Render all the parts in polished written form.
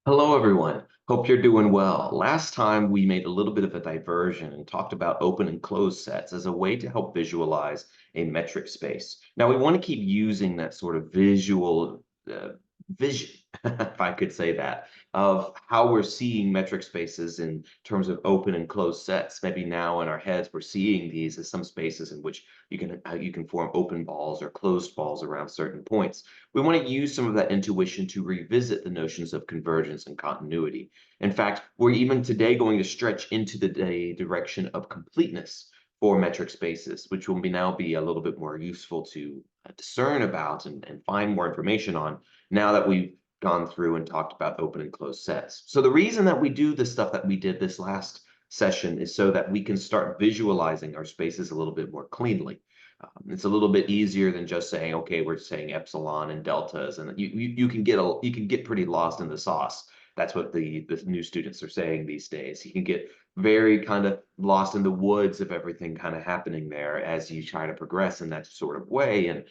Hello, everyone. Hope you're doing well. Last time we made a little bit of a diversion and talked about open and closed sets as a way to help visualize a metric space. Now, we want to keep using that sort of visual vision, if I could say that, of how we're seeing metric spaces in terms of open and closed sets. Maybe now in our heads, we're seeing these as some spaces in which you can form open balls or closed balls around certain points. We want to use some of that intuition to revisit the notions of convergence and continuity. In fact, we're even today going to stretch into the direction of completeness for metric spaces, which will now be a little bit more useful to discern about and find more information on now that we've gone through and talked about open and closed sets. So the reason that we do the stuff that we did this last session is so that we can start visualizing our spaces a little bit more cleanly. It's a little bit easier than just saying, okay, we're saying epsilon and deltas, and you can get pretty lost in the sauce. That's what the new students are saying these days. You can get very kind of lost in the woods of everything kind of happening there as you try to progress in that sort of way. And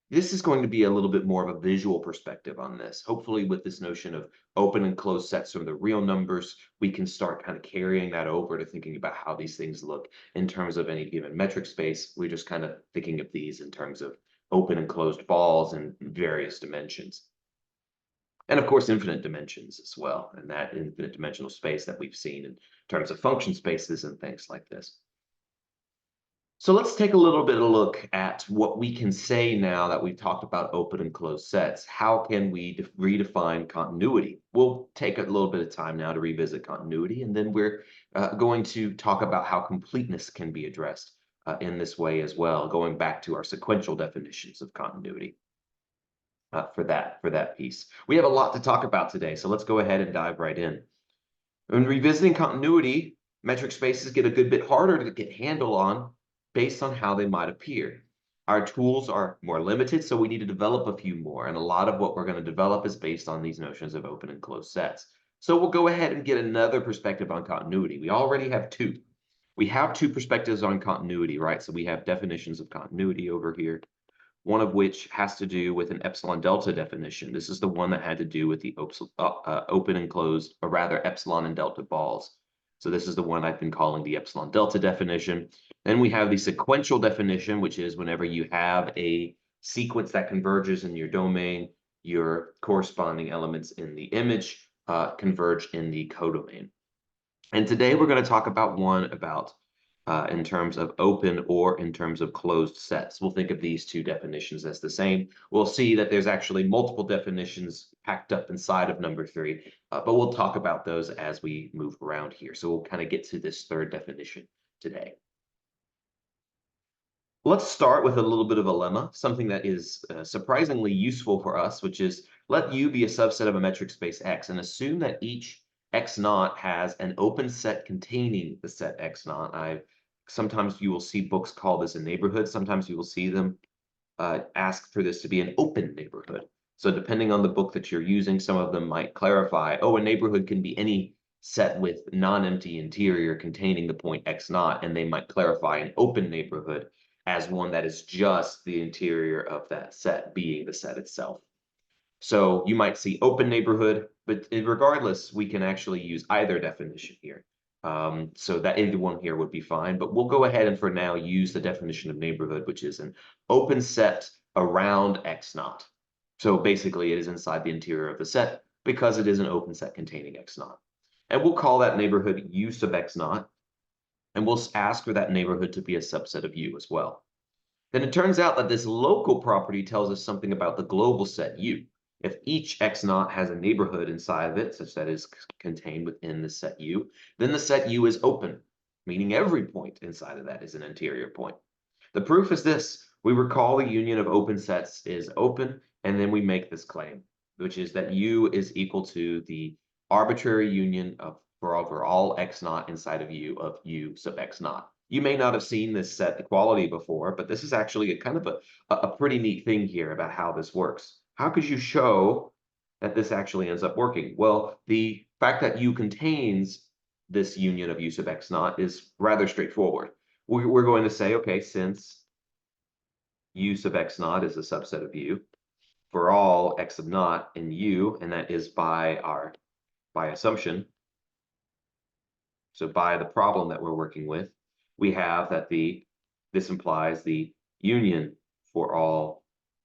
this is going to be a little bit more of a visual perspective on this. Hopefully, with this notion of open and closed sets from the real numbers, we can start kind of carrying that over to thinking about how these things look in terms of any given metric space. We're just kind of thinking of these in terms of open and closed balls in various dimensions. And of course, infinite dimensions as well, and that infinite dimensional space that we've seen in terms of function spaces and things like this. So let's take a little bit of a look at what we can say now that we've talked about open and closed sets. How can we redefine continuity? We'll take a little bit of time now to revisit continuity, and then we're going to talk about how completeness can be addressed in this way as well, going back to our sequential definitions of continuity for that piece. We have a lot to talk about today, so let's go ahead and dive right in. When revisiting continuity, metric spaces get a good bit harder to get handle on based on how they might appear. Our tools are more limited, so we need to develop a few more. And a lot of what we're going to develop is based on these notions of open and closed sets. So we'll go ahead and get another perspective on continuity. We already have two. We have two perspectives on continuity, right? So we have definitions of continuity over here, one of which has to do with an epsilon delta definition. This is the one that had to do with the open and closed, or rather epsilon and delta balls. So this is the one I've been calling the epsilon delta definition. Then we have the sequential definition, which is whenever you have a sequence that converges in your domain, your corresponding elements in the image converge in the codomain. And today we're going to talk about one about in terms of open or in terms of closed sets. We'll think of these two definitions as the same. We'll see that there's actually multiple definitions packed up inside of number three, but we'll talk about those as we move around here. So we'll kind of get to this third definition today. Let's start with a little bit of a lemma, something that is surprisingly useful for us, which is let U be a subset of a metric space X and assume that each X naught has an open set containing the set X naught. Sometimes you will see books call this a neighborhood. Sometimes you will see them ask for this to be an open neighborhood. So depending on the book that you're using, some of them might clarify, oh, a neighborhood can be any set with non-empty interior containing the point X naught, and they might clarify an open neighborhood as one that is just the interior of that set being the set itself. So you might see open neighborhood, but regardless, we can actually use either definition here. So that either one here would be fine, but we'll go ahead and for now use the definition of neighborhood, which is an open set around X naught. So basically it is inside the interior of the set because it is an open set containing X naught. And we'll call that neighborhood U sub X naught, and we'll ask for that neighborhood to be a subset of U as well. Then it turns out that this local property tells us something about the global set U. If each X naught has a neighborhood inside of it, such that is contained within the set U, then the set U is open, meaning every point inside of that is an interior point. The proof is this. We recall the union of open sets is open, and then we make this claim, which is that U is equal to the arbitrary union for all X naught inside of U sub X naught. You may not have seen this set equality before, but this is actually a kind of a pretty neat thing here about how this works. How could you show that this actually ends up working? Well, the fact that U contains this union of U sub X naught is rather straightforward. We're going to say, okay, since U sub X naught is a subset of U, for all X sub naught in U, and that is by our by assumption, so by the problem that we're working with, we have that this implies the union for all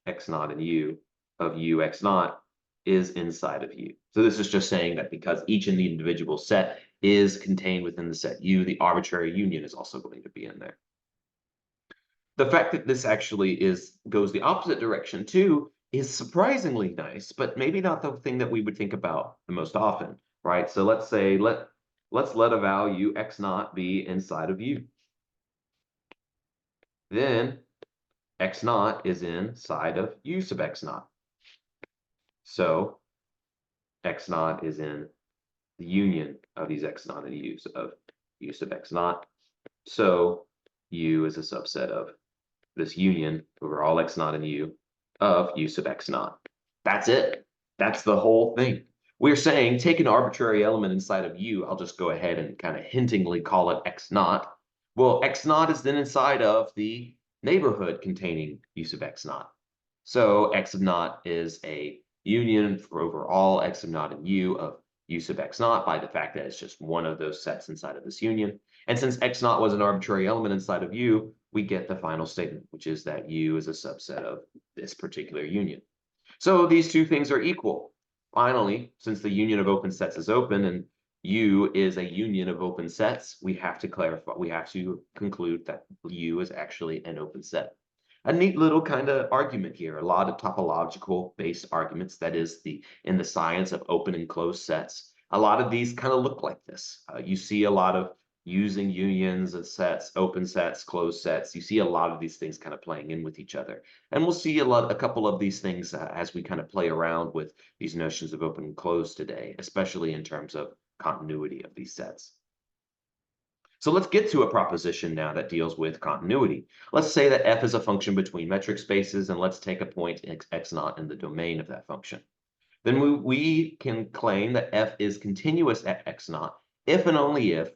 x naught and u of u x naught is inside of u. So this is just saying that because each in the individual set is contained within the set u, the arbitrary union is also going to be in there. The fact that this actually goes the opposite direction too is surprisingly nice, but maybe not the thing that we would think about the most often, right? So let's say let's let a value x naught be inside of u. Then x naught is inside of u sub x naught. So x naught is in the union of these x naught and u's of u sub x naught. So u is a subset of this union over all x naught and u of u sub x naught. That's it. That's the whole thing. We're saying take an arbitrary element inside of u. I'll just go ahead and kind of hintingly call it x naught. Well, x naught is then inside of the neighborhood containing u sub x naught. So x sub naught is a union for over all x sub naught and u of u sub x naught by the fact that it's just one of those sets inside of this union. And since x naught was an arbitrary element inside of u, we get the final statement, which is that u is a subset of this particular union. So these two things are equal. Finally, since the union of open sets is open and u is a union of open sets, we have to conclude that u is actually an open set. A neat little kind of argument here, a lot of topological based arguments, that is in the science of open and closed sets. A lot of these kind of look like this. You see a lot of using unions of sets, open sets, closed sets. You see a lot of these things kind of playing in with each other. And we'll see a couple of these things as we kind of play around with these notions of open and closed today, especially in terms of continuity of these sets. So let's get to a proposition now that deals with continuity. Let's say that f is a function between metric spaces, and let's take a point x naught in the domain of that function. Then we can claim that f is continuous at x naught if and only if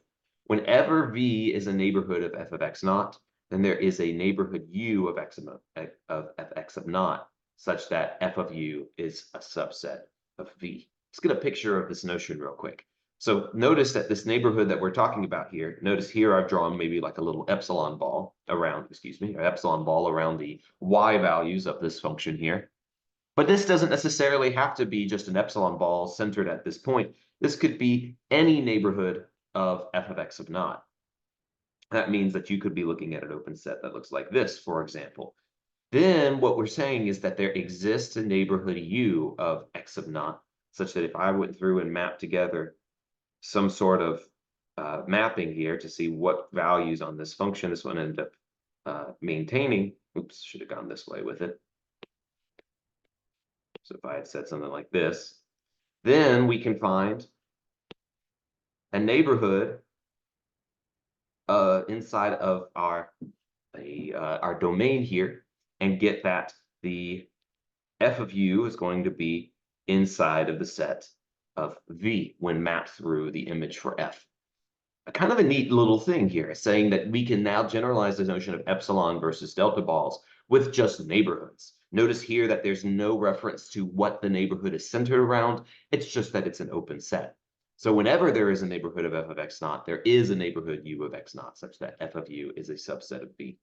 whenever v is a neighborhood of f of x naught, then there is a neighborhood u of f of naught such that f of u is a subset of v. Let's get a picture of this notion real quick. So notice that this neighborhood that we're talking about here, notice here I've drawn maybe like a little epsilon ball around, the y values of this function here. But this doesn't necessarily have to be just an epsilon ball centered at this point. This could be any neighborhood of f of x of naught. That means that you could be looking at an open set that looks like this, for example. Then what we're saying is that there exists a neighborhood u of x of naught, such that if I went through and mapped together some sort of mapping here to see what values on this function this one ended up maintaining. Oops, should have gone this way with it. So if I had said something like this, then we can find a neighborhood inside of our domain here and get that the f of u is going to be inside of the set of v when mapped through the image for f. A kind of a neat little thing here, saying that we can now generalize the notion of epsilon versus delta balls with just neighborhoods. Notice here that there's no reference to what the neighborhood is centered around. It's just that it's an open set. So whenever there is a neighborhood of f of x naught, there is a neighborhood u of x naught such that f of u is a subset of v.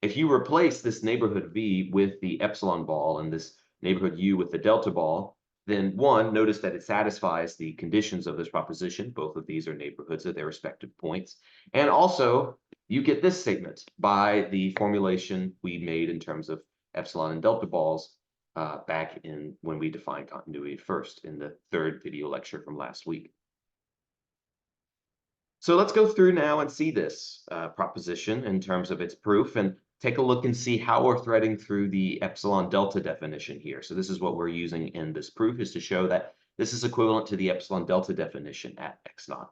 If you replace this neighborhood v with the epsilon ball and this neighborhood u with the delta ball, then one, notice that it satisfies the conditions of this proposition. Both of these are neighborhoods at their respective points. And also, you get this statement by the formulation we made in terms of epsilon and delta balls back in when we defined continuity first in the third video lecture from last week. So let's go through now and see this proposition in terms of its proof and take a look and see how we're threading through the epsilon delta definition here. So this is what we're using in this proof, is to show that this is equivalent to the epsilon delta definition at x naught.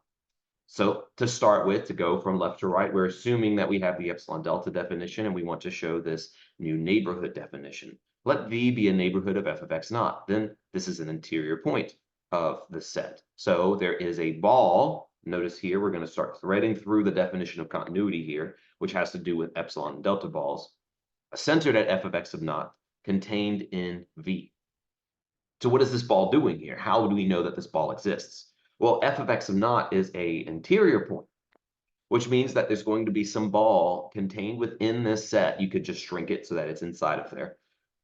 So to start with, to go from left to right, we're assuming that we have the epsilon delta definition and we want to show this new neighborhood definition. Let v be a neighborhood of f of x naught. Then this is an interior point of the set. So there is a ball. Notice here, we're going to start threading through the definition of continuity here, which has to do with epsilon and delta balls, centered at f of x of naught, contained in v. So what is this ball doing here? How do we know that this ball exists? Well, f of x of naught is a interior point, which means that there's going to be some ball contained within this set. You could just shrink it so that it's inside of there.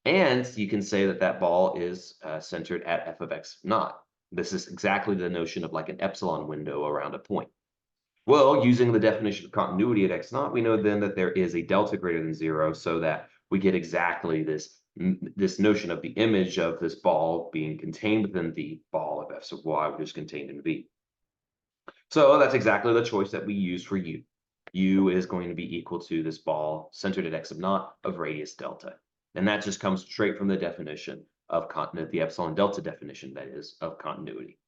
And you can say that that ball is centered at f of x naught. This is exactly the notion of like an epsilon window around a point. Well, using the definition of continuity at x naught, we know then that there is a delta greater than 0, so that we get exactly this notion of the image of this ball being contained within the ball of f sub y, which is contained in V. So that's exactly the choice that we use for U. U is going to be equal to this ball centered at x sub naught of radius delta. And that just comes straight from the definition of continuity, the epsilon delta definition, that is, of continuity.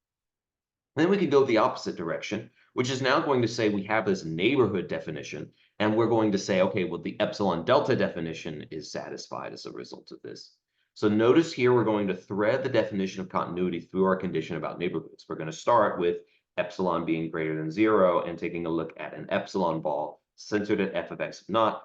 Then we could go the opposite direction, which is now going to say we have this neighborhood definition, and we're going to say, okay, well, the epsilon delta definition is satisfied as a result of this. So notice here we're going to thread the definition of continuity through our condition about neighborhoods. We're going to start with epsilon being greater than 0 and taking a look at an epsilon ball centered at f of x naught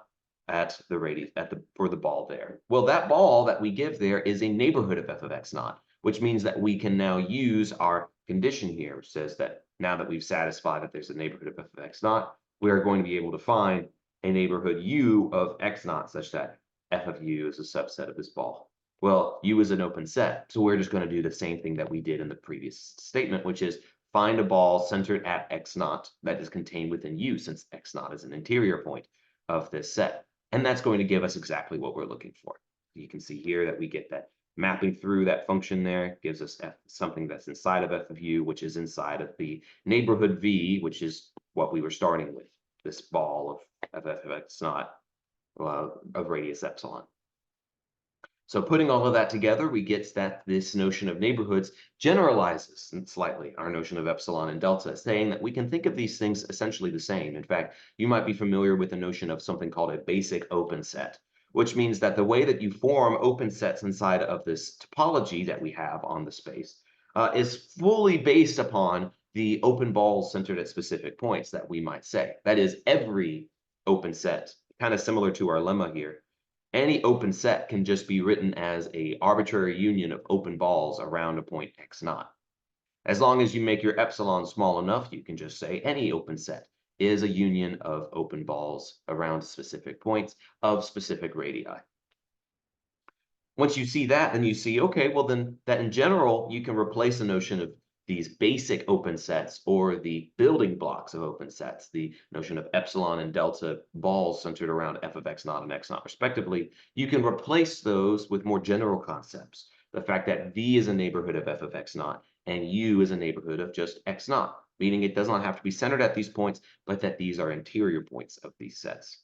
at the radius for the ball there. Well, that ball that we give there is a neighborhood of f of x naught, which means that we can now use our condition here, which says that now that we've satisfied that there's a neighborhood of f of x naught, we are going to be able to find a neighborhood u of x naught such that f of u is a subset of this ball. Well, u is an open set, so we're just going to do the same thing that we did in the previous statement, which is find a ball centered at x naught that is contained within u, since x naught is an interior point of this set. And that's going to give us exactly what we're looking for. You can see here that we get that mapping through that function there gives us something that's inside of f of u, which is inside of the neighborhood v, which is what we were starting with, this ball of f of x naught of radius epsilon. So putting all of that together, we get that this notion of neighborhoods generalizes slightly our notion of epsilon and delta, saying that we can think of these things essentially the same. In fact, you might be familiar with the notion of something called a basic open set, which means that the way that you form open sets inside of this topology that we have on the space is fully based upon the open balls centered at specific points that we might say. That is, every open set, kind of similar to our lemma here. Any open set can just be written as an arbitrary union of open balls around a point x naught. As long as you make your epsilon small enough, you can just say any open set is a union of open balls around specific points of specific radii. Once you see that, then you see, okay, well then that in general, you can replace the notion of these basic open sets or the building blocks of open sets, the notion of epsilon and delta balls centered around f of x naught and x naught respectively. You can replace those with more general concepts. The fact that V is a neighborhood of f of x naught and U is a neighborhood of just x naught, meaning it does not have to be centered at these points, but that these are interior points of these sets.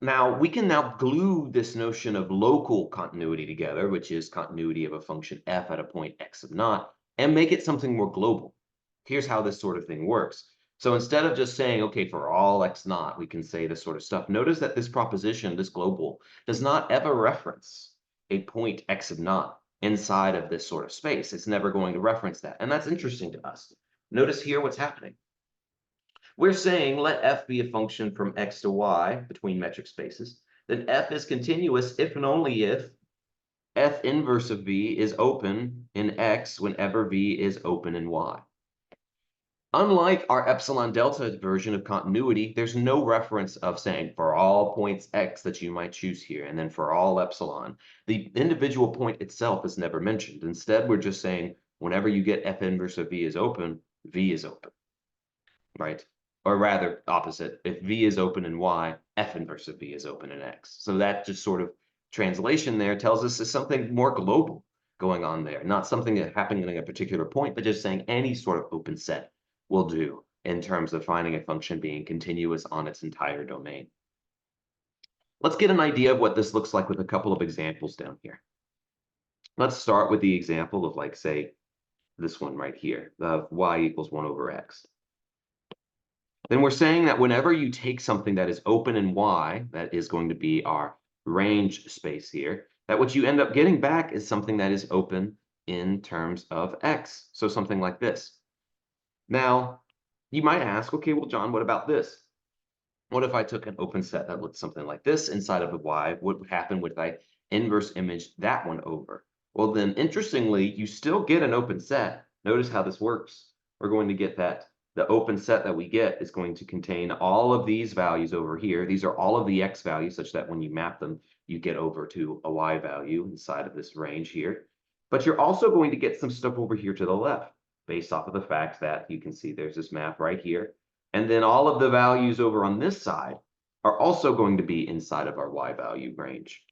Now, we can now glue this notion of local continuity together, which is continuity of a function f at a point x of naught, and make it something more global. Here's how this sort of thing works. So instead of just saying, okay, for all x naught, we can say this sort of stuff. Notice that this proposition, this global, does not ever reference a point x of naught inside of this sort of space. It's never going to reference that. And that's interesting to us. Notice here what's happening. We're saying let f be a function from x to y between metric spaces. Then f is continuous if and only if f inverse of v is open in x whenever v is open in y. Unlike our epsilon delta version of continuity, there's no reference of saying for all points x that you might choose here, and then for all epsilon. The individual point itself is never mentioned. Instead, we're just saying whenever you get f inverse of v is open, right? Or rather, opposite. If v is open in y, f inverse of v is open in x. So that just sort of translation there tells us there's something more global going on there, not something that happened at a particular point, but just saying any sort of open set will do in terms of finding a function being continuous on its entire domain. Let's get an idea of what this looks like with a couple of examples down here. Let's start with the example of, like, say, this one right here, of y equals 1 over x. Then we're saying that whenever you take something that is open in y, that is going to be our range space here, that what you end up getting back is something that is open in terms of x. So something like this. Now, you might ask, okay, well, John, what about this? What if I took an open set that looked something like this inside of a y? What would happen if I inverse image that one over? Well, then interestingly, you still get an open set. Notice how this works. We're going to get that the open set that we get is going to contain all of these values over here. These are all of the x values such that when you map them, you get over to a y value inside of this range here. But you're also going to get some stuff over here to the left based off of the fact that you can see there's this map right here. And then all of the values over on this side are also going to be inside of our y value range.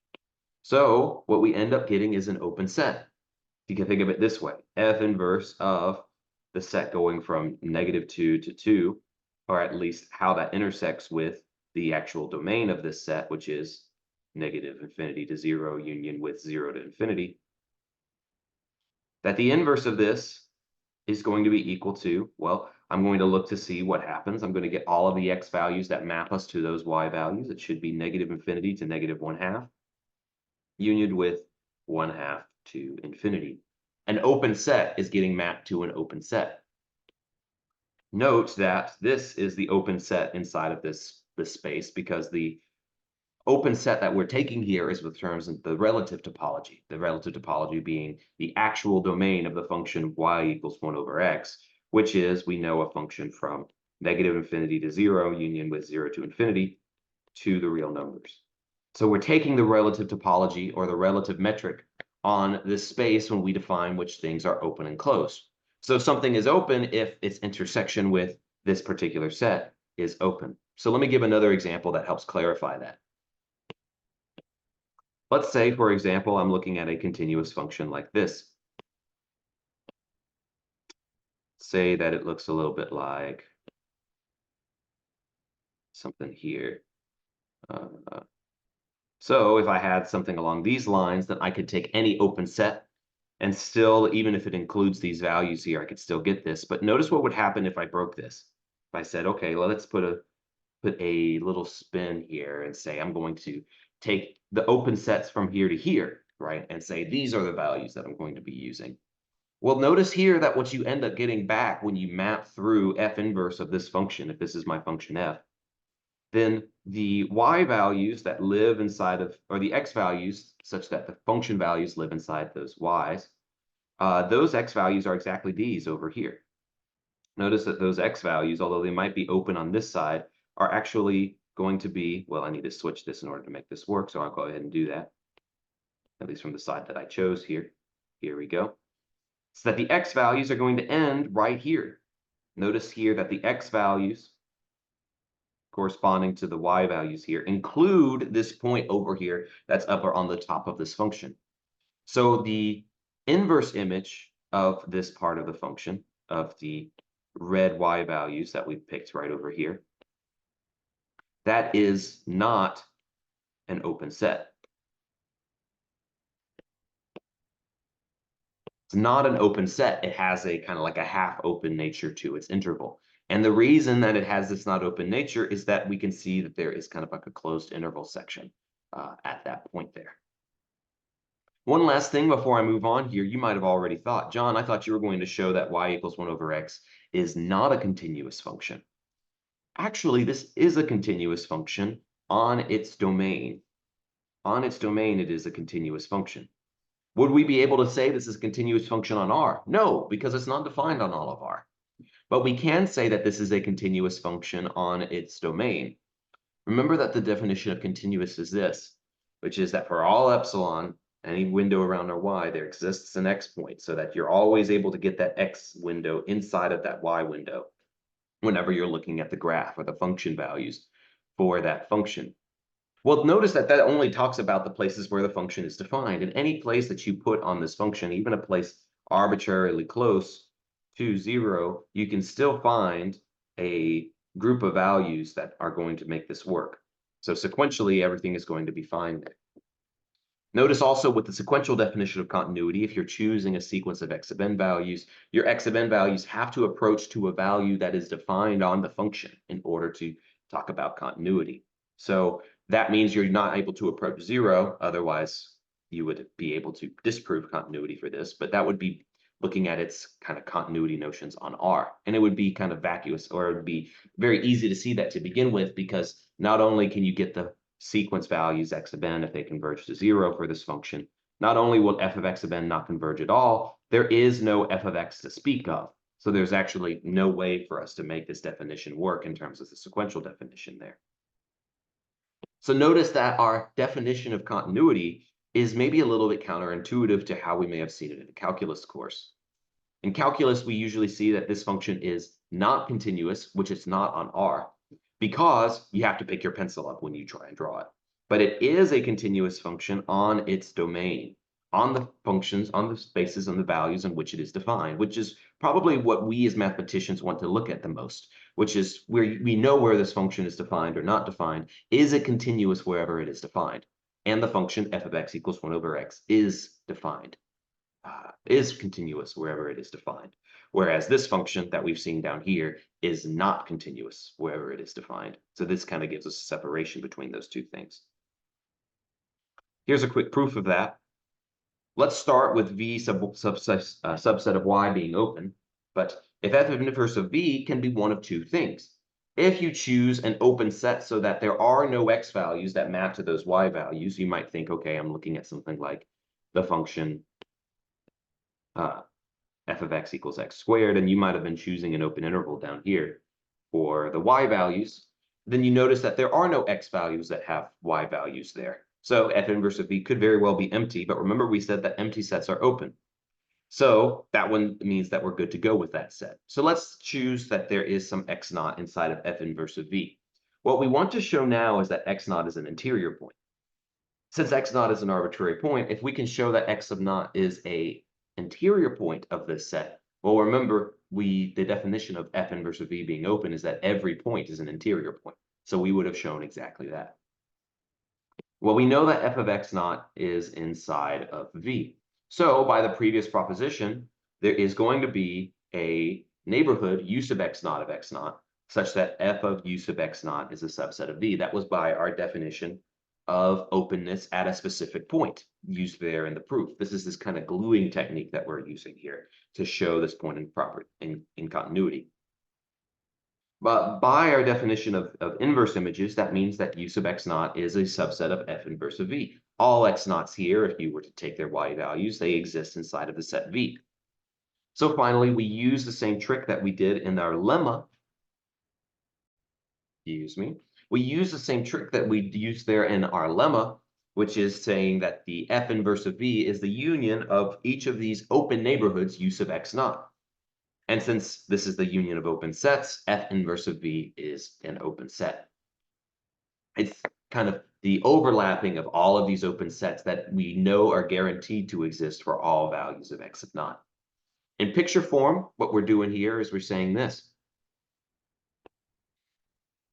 So what we end up getting is an open set. You can think of it this way: F inverse of the set going from -2 to 2, or at least how that intersects with the actual domain of this set, which is -infinity to 0 union with 0 to infinity, that the inverse of this is going to be equal to, well, I'm going to look to see what happens. I'm going to get all of the x values that map us to those y values. It should be -infinity to -1/2. Union with 1/2 to infinity. An open set is getting mapped to an open set. Note that this is the open set inside of this space because the open set that we're taking here is with terms of the relative topology being the actual domain of the function y equals 1 over x, which is, we know, a function from -infinity to 0 union with 0 to infinity to the real numbers. So we're taking the relative topology or the relative metric on this space when we define which things are open and closed. So something is open if its intersection with this particular set is open. So let me give another example that helps clarify that. Let's say, for example, I'm looking at a continuous function like this. Say that it looks a little bit like something here. So if I had something along these lines, then I could take any open set and still, even if it includes these values here, I could still get this. But notice what would happen if I broke this. If I said, okay, well, let's put a little spin here and say I'm going to take the open sets from here to here, right? And say these are the values that I'm going to be using. Well, notice here that what you end up getting back when you map through f inverse of this function, if this is my function f, then the y values that live inside of, or the x values such that the function values live inside those y's, those x values are exactly these over here. Notice that those x values, although they might be open on this side, are actually going to be, well, I need to switch this in order to make this work, so I'll go ahead and do that, at least from the side that I chose here. Here we go. So that the x values are going to end right here. Notice here that the x values corresponding to the y values here include this point over here that's up or on the top of this function. So the inverse image of this part of the function, of the red y values that we've picked right over here, that is not an open set. It's not an open set. It has a kind of like a half open nature to its interval. And the reason that it has this not open nature is that we can see that there is kind of like a closed interval section at that point there. One last thing before I move on here, you might have already thought, John, I thought you were going to show that y equals 1 over x is not a continuous function. Actually, this is a continuous function on its domain. On its domain, it is a continuous function. Would we be able to say this is a continuous function on R? No, because it's not defined on all of R. But we can say that this is a continuous function on its domain. Remember that the definition of continuous is this, which is that for all epsilon, any window around our y, there exists an x point, so that you're always able to get that x window inside of that y window whenever you're looking at the graph or the function values for that function. Well, notice that that only talks about the places where the function is defined. And any place that you put on this function, even a place arbitrarily close to 0, you can still find a group of values that are going to make this work. So sequentially, everything is going to be fine there. Notice also with the sequential definition of continuity, if you're choosing a sequence of x sub n values, your x sub n values have to approach to a value that is defined on the function in order to talk about continuity. So that means you're not able to approach 0, otherwise you would be able to disprove continuity for this, but that would be looking at its kind of continuity notions on R. And it would be kind of vacuous, or it would be very easy to see that to begin with, because not only can you get the sequence values x sub n if they converge to 0 for this function, not only will f of x of n not converge at all, there is no f of x to speak of. So there's actually no way for us to make this definition work in terms of the sequential definition there. So notice that our definition of continuity is maybe a little bit counterintuitive to how we may have seen it in a calculus course. In calculus, we usually see that this function is not continuous, which it's not on R, because you have to pick your pencil up when you try and draw it. But it is a continuous function on its domain, on the functions, on the spaces, and the values in which it is defined, which is probably what we as mathematicians want to look at the most, which is where we know where this function is defined or not defined. Is it continuous wherever it is defined? And the function f of x equals 1 over x is defined. Is continuous wherever it is defined. Whereas this function that we've seen down here is not continuous wherever it is defined. So this kind of gives us a separation between those two things. Here's a quick proof of that. Let's start with v subset of y being open. But if f inverse of v can be one of two things. If you choose an open set so that there are no x values that map to those y values, you might think, okay, I'm looking at something like the function f of x equals x squared, and you might have been choosing an open interval down here for the y values, then you notice that there are no x values that have y values there. So f inverse of v could very well be empty, but remember we said that empty sets are open. So that one means that we're good to go with that set. So let's choose that there is some x naught inside of f inverse of v. What we want to show now is that x naught is an interior point. Since x naught is an arbitrary point, if we can show that x sub naught is a interior point of this set, well, remember, the definition of f inverse of v being open is that every point is an interior point. So we would have shown exactly that. Well, we know that f of x naught is inside of v. So by the previous proposition, there is going to be a neighborhood u sub x naught of x naught, such that f of u sub x naught is a subset of v. That was by our definition of openness at a specific point used there in the proof. This is this kind of gluing technique that we're using here to show this point in continuity. But by our definition of inverse images, that means that u sub x naught is a subset of f inverse of v. All x naughts here, if you were to take their y values, they exist inside of the set v. So finally, we use the same trick that we did in our lemma. We use the same trick that we used there in our lemma, which is saying that the f inverse of v is the union of each of these open neighborhoods u sub x naught. And since this is the union of open sets, f inverse of v is an open set. It's kind of the overlapping of all of these open sets that we know are guaranteed to exist for all values of x sub naught. In picture form, what we're doing here is we're saying this.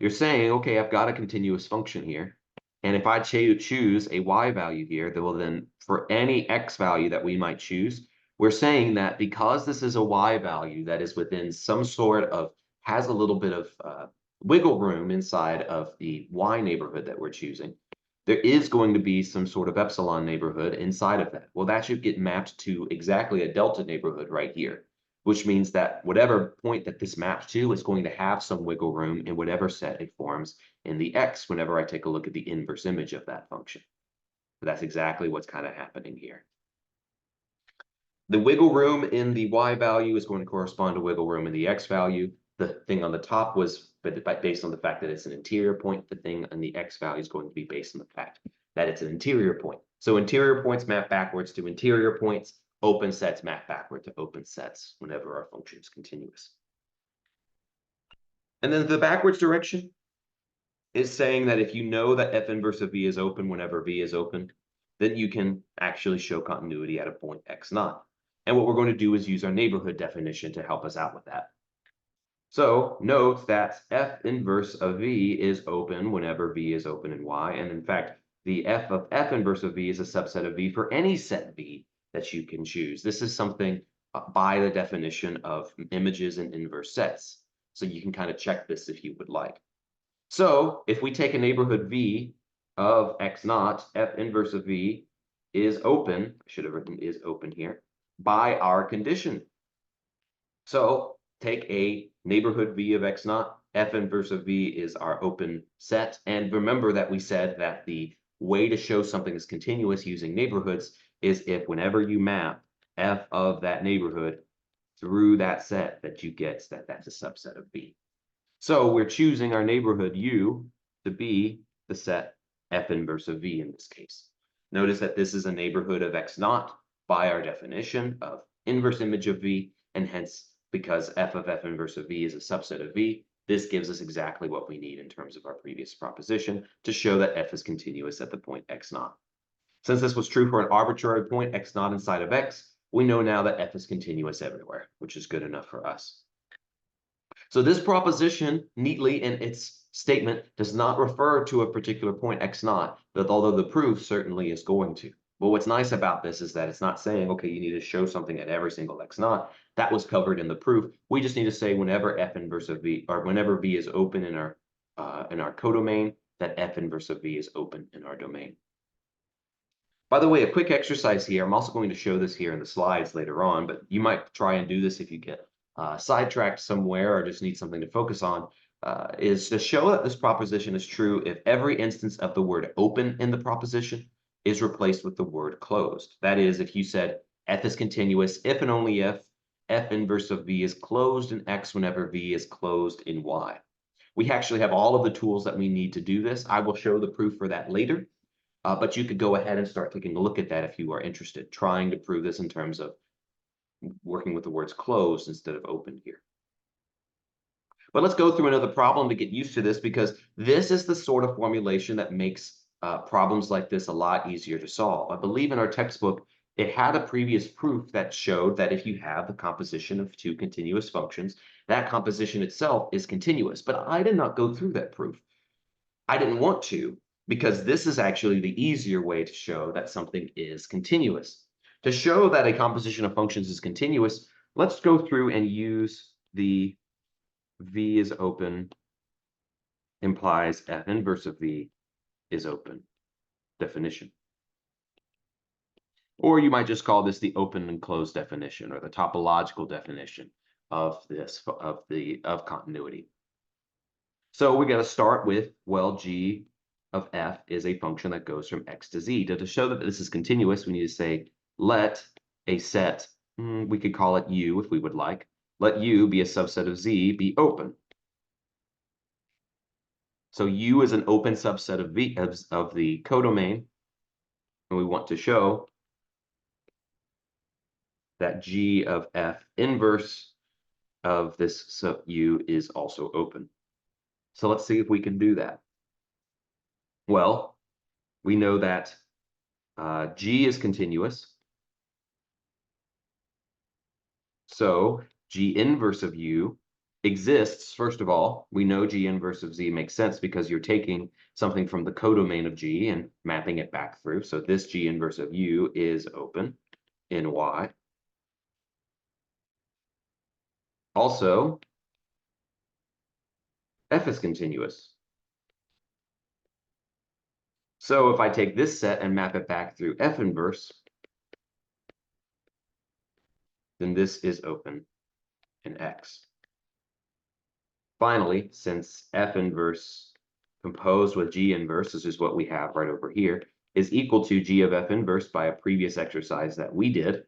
You're saying, okay, I've got a continuous function here. And if I choose a y value here, then for any x value that we might choose, we're saying that because this is a y value that is within some sort of, has a little bit of wiggle room inside of the y neighborhood that we're choosing, there is going to be some sort of epsilon neighborhood inside of that. Well, that should get mapped to exactly a delta neighborhood right here, which means that whatever point that this maps to is going to have some wiggle room in whatever set it forms in the x whenever I take a look at the inverse image of that function. So that's exactly what's kind of happening here. The wiggle room in the y value is going to correspond to wiggle room in the x value. The thing on the top was based on the fact that it's an interior point. The thing on the x value is going to be based on the fact that it's an interior point. So interior points map backwards to interior points. Open sets map backward to open sets whenever our function is continuous. And then the backwards direction is saying that if you know that f inverse of v is open whenever v is open, then you can actually show continuity at a point x naught. And what we're going to do is use our neighborhood definition to help us out with that. So note that f inverse of v is open whenever v is open in y. And in fact, the f of f inverse of v is a subset of v for any set v that you can choose. This is something by the definition of images and inverse sets. So you can kind of check this if you would like. So if we take a neighborhood v of x naught, f inverse of v is open, I should have written is open here, by our condition. So take a neighborhood v of x naught, f inverse of v is our open set. And remember that we said that the way to show something is continuous using neighborhoods is if whenever you map f of that neighborhood through that set that you get that that's a subset of V. So we're choosing our neighborhood U to be the set F inverse of V in this case. Notice that this is a neighborhood of X naught by our definition of inverse image of V, and hence because F of F inverse of V is a subset of V, this gives us exactly what we need in terms of our previous proposition to show that F is continuous at the point X naught. Since this was true for an arbitrary point X naught inside of X, we know now that F is continuous everywhere, which is good enough for us. So this proposition, neatly in its statement, does not refer to a particular point X naught, but although the proof certainly is going to. But what's nice about this is that it's not saying, okay, you need to show something at every single X naught. That was covered in the proof. We just need to say whenever F inverse of V, or whenever V is open in our codomain, that F inverse of V is open in our domain. By the way, a quick exercise here. I'm also going to show this here in the slides later on, but you might try and do this if you get sidetracked somewhere or just need something to focus on, is to show that this proposition is true if every instance of the word open in the proposition is replaced with the word closed. That is, if you said F is continuous if and only if F inverse of V is closed in X whenever V is closed in Y. We actually have all of the tools that we need to do this. I will show the proof for that later. But you could go ahead and start taking a look at that if you are interested, trying to prove this in terms of working with the words closed instead of open here. But let's go through another problem to get used to this, because this is the sort of formulation that makes problems like this a lot easier to solve. I believe in our textbook, it had a previous proof that showed that if you have the composition of two continuous functions, that composition itself is continuous. But I did not go through that proof. I didn't want to, because this is actually the easier way to show that something is continuous. To show that a composition of functions is continuous, let's go through and use the V is open implies F inverse of V is open definition. Or you might just call this the open and closed definition, or the topological definition of this of continuity. So we got to start with, well, G of F is a function that goes from X to Z. To show that this is continuous, we need to say, let a set, we could call it U if we would like, let U be a subset of Z be open. So U is an open subset of V of the codomain, and we want to show that G of F inverse of this sub U is also open. So let's see if we can do that. Well, we know that G is continuous. So G inverse of U exists. First of all, we know G inverse of Z makes sense because you're taking something from the codomain of G and mapping it back through. So this G inverse of U is open in Y. Also, F is continuous. So if I take this set and map it back through F inverse, then this is open in X. Finally, since F inverse composed with G inverse, this is what we have right over here, is equal to G of F inverse by a previous exercise that we did,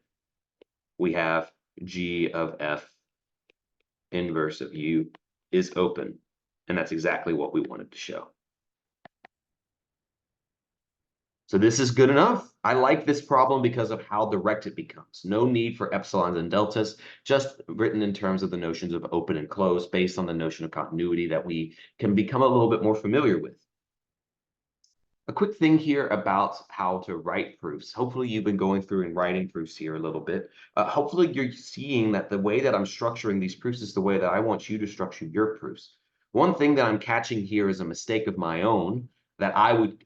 we have G of F inverse of U is open. And that's exactly what we wanted to show. So this is good enough. I like this problem because of how direct it becomes. No need for epsilons and deltas, just written in terms of the notions of open and closed based on the notion of continuity that we can become a little bit more familiar with. A quick thing here about how to write proofs. Hopefully you've been going through and writing proofs here a little bit. Hopefully you're seeing that the way that I'm structuring these proofs is the way that I want you to structure your proofs. One thing that I'm catching here is a mistake of my own that I would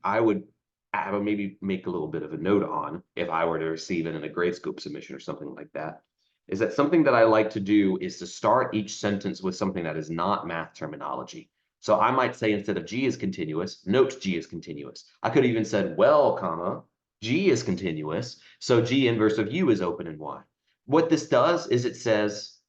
maybe make a little bit of a note on if I were to receive it in a grade scope submission or something like that, is that something that I like to do is to start each sentence with something that is not math terminology. So I might say instead of G is continuous, note G is continuous. I could have even said, well, comma, G is continuous, so G inverse of U is open in Y. What this does is it says,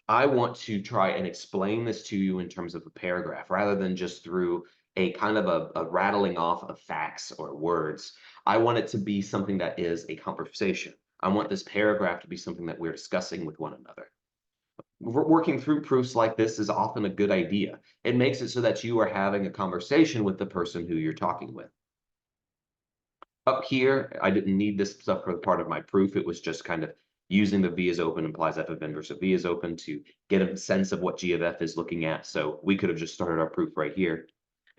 I want to try and explain this to you in terms of a paragraph rather than just through a kind of a rattling off of facts or words. I want it to be something that is a conversation. I want this paragraph to be something that we're discussing with one another. Working through proofs like this is often a good idea. It makes it so that you are having a conversation with the person who you're talking with. Up here, I didn't need this stuff for the part of my proof. It was just kind of using the V is open implies f of inverse of V is open to get a sense of what G of F is looking at. So we could have just started our proof right here.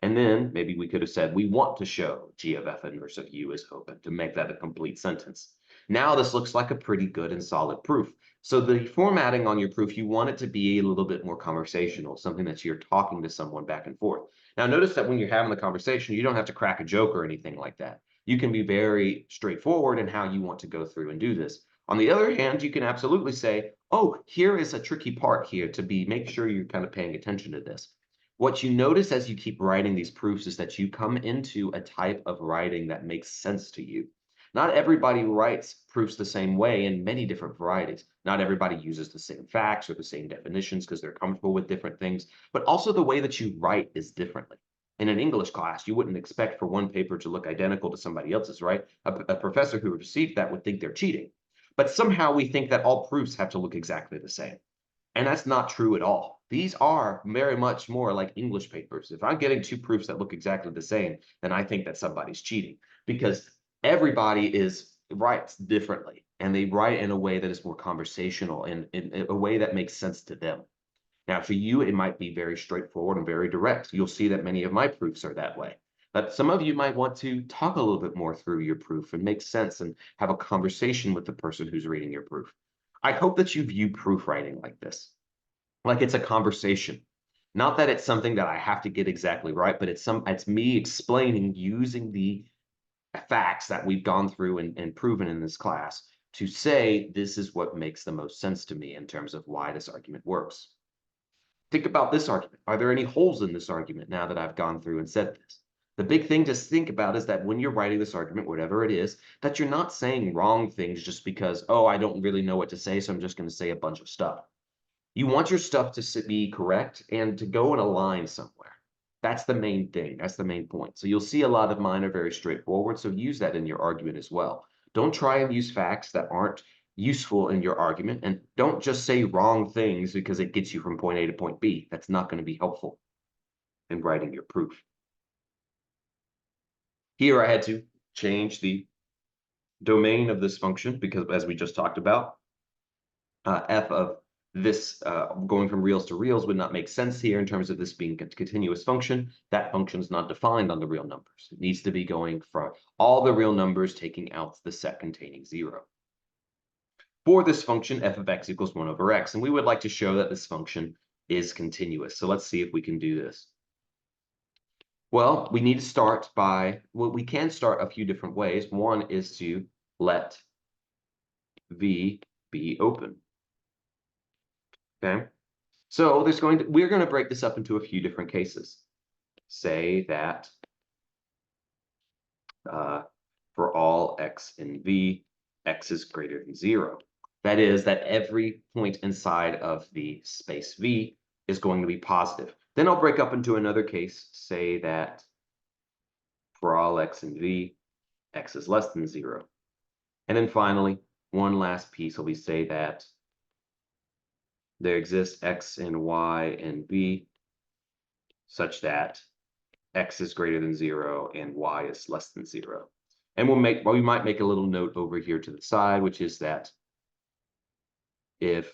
And then maybe we could have said, we want to show G of F inverse of U is open to make that a complete sentence. Now this looks like a pretty good and solid proof. So the formatting on your proof, you want it to be a little bit more conversational, something that you're talking to someone back and forth. Now notice that when you're having the conversation, you don't have to crack a joke or anything like that. You can be very straightforward in how you want to go through and do this. On the other hand, you can absolutely say, oh, here is a tricky part here to make sure you're kind of paying attention to this. What you notice as you keep writing these proofs is that you come into a type of writing that makes sense to you. Not everybody writes proofs the same way in many different varieties. Not everybody uses the same facts or the same definitions because they're comfortable with different things, but also the way that you write is differently. In an English class, you wouldn't expect for one paper to look identical to somebody else's, right? A professor who received that would think they're cheating. But somehow we think that all proofs have to look exactly the same. And that's not true at all. These are very much more like English papers. If I'm getting two proofs that look exactly the same, then I think that somebody's cheating because everybody writes differently and they write in a way that is more conversational and in a way that makes sense to them. Now, for you, it might be very straightforward and very direct. You'll see that many of my proofs are that way. But some of you might want to talk a little bit more through your proof and make sense and have a conversation with the person who's reading your proof. I hope that you view proof writing like this, like it's a conversation. Not that it's something that I have to get exactly right, but it's me explaining using the facts that we've gone through and proven in this class to say this is what makes the most sense to me in terms of why this argument works. Think about this argument. Are there any holes in this argument now that I've gone through and said this? The big thing to think about is that when you're writing this argument, whatever it is, that you're not saying wrong things just because, oh, I don't really know what to say, so I'm just going to say a bunch of stuff. You want your stuff to be correct and to go in a line somewhere. That's the main thing. That's the main point. So you'll see a lot of mine are very straightforward, so use that in your argument as well. Don't try and use facts that aren't useful in your argument, and don't just say wrong things because it gets you from point A to point B. That's not going to be helpful in writing your proof. Here I had to change the domain of this function because, as we just talked about, f of this going from reals to reals would not make sense here in terms of this being a continuous function. That function is not defined on the real numbers. It needs to be going from all the real numbers taking out the set containing 0. For this function, f of x equals 1 over x, and we would like to show that this function is continuous. So let's see if we can do this. Well, we need to start by, well, we can start a few different ways. One is to let v be open. Okay, so we're going to break this up into a few different cases. Say that for all x in v, x is greater than 0. That is that every point inside of the space v is going to be positive. Then I'll break up into another case, say that for all x in v, x is less than 0. And then finally, one last piece will be say that there exists x and y and v such that x is greater than 0 and y is less than 0. And we might make a little note over here to the side, which is that if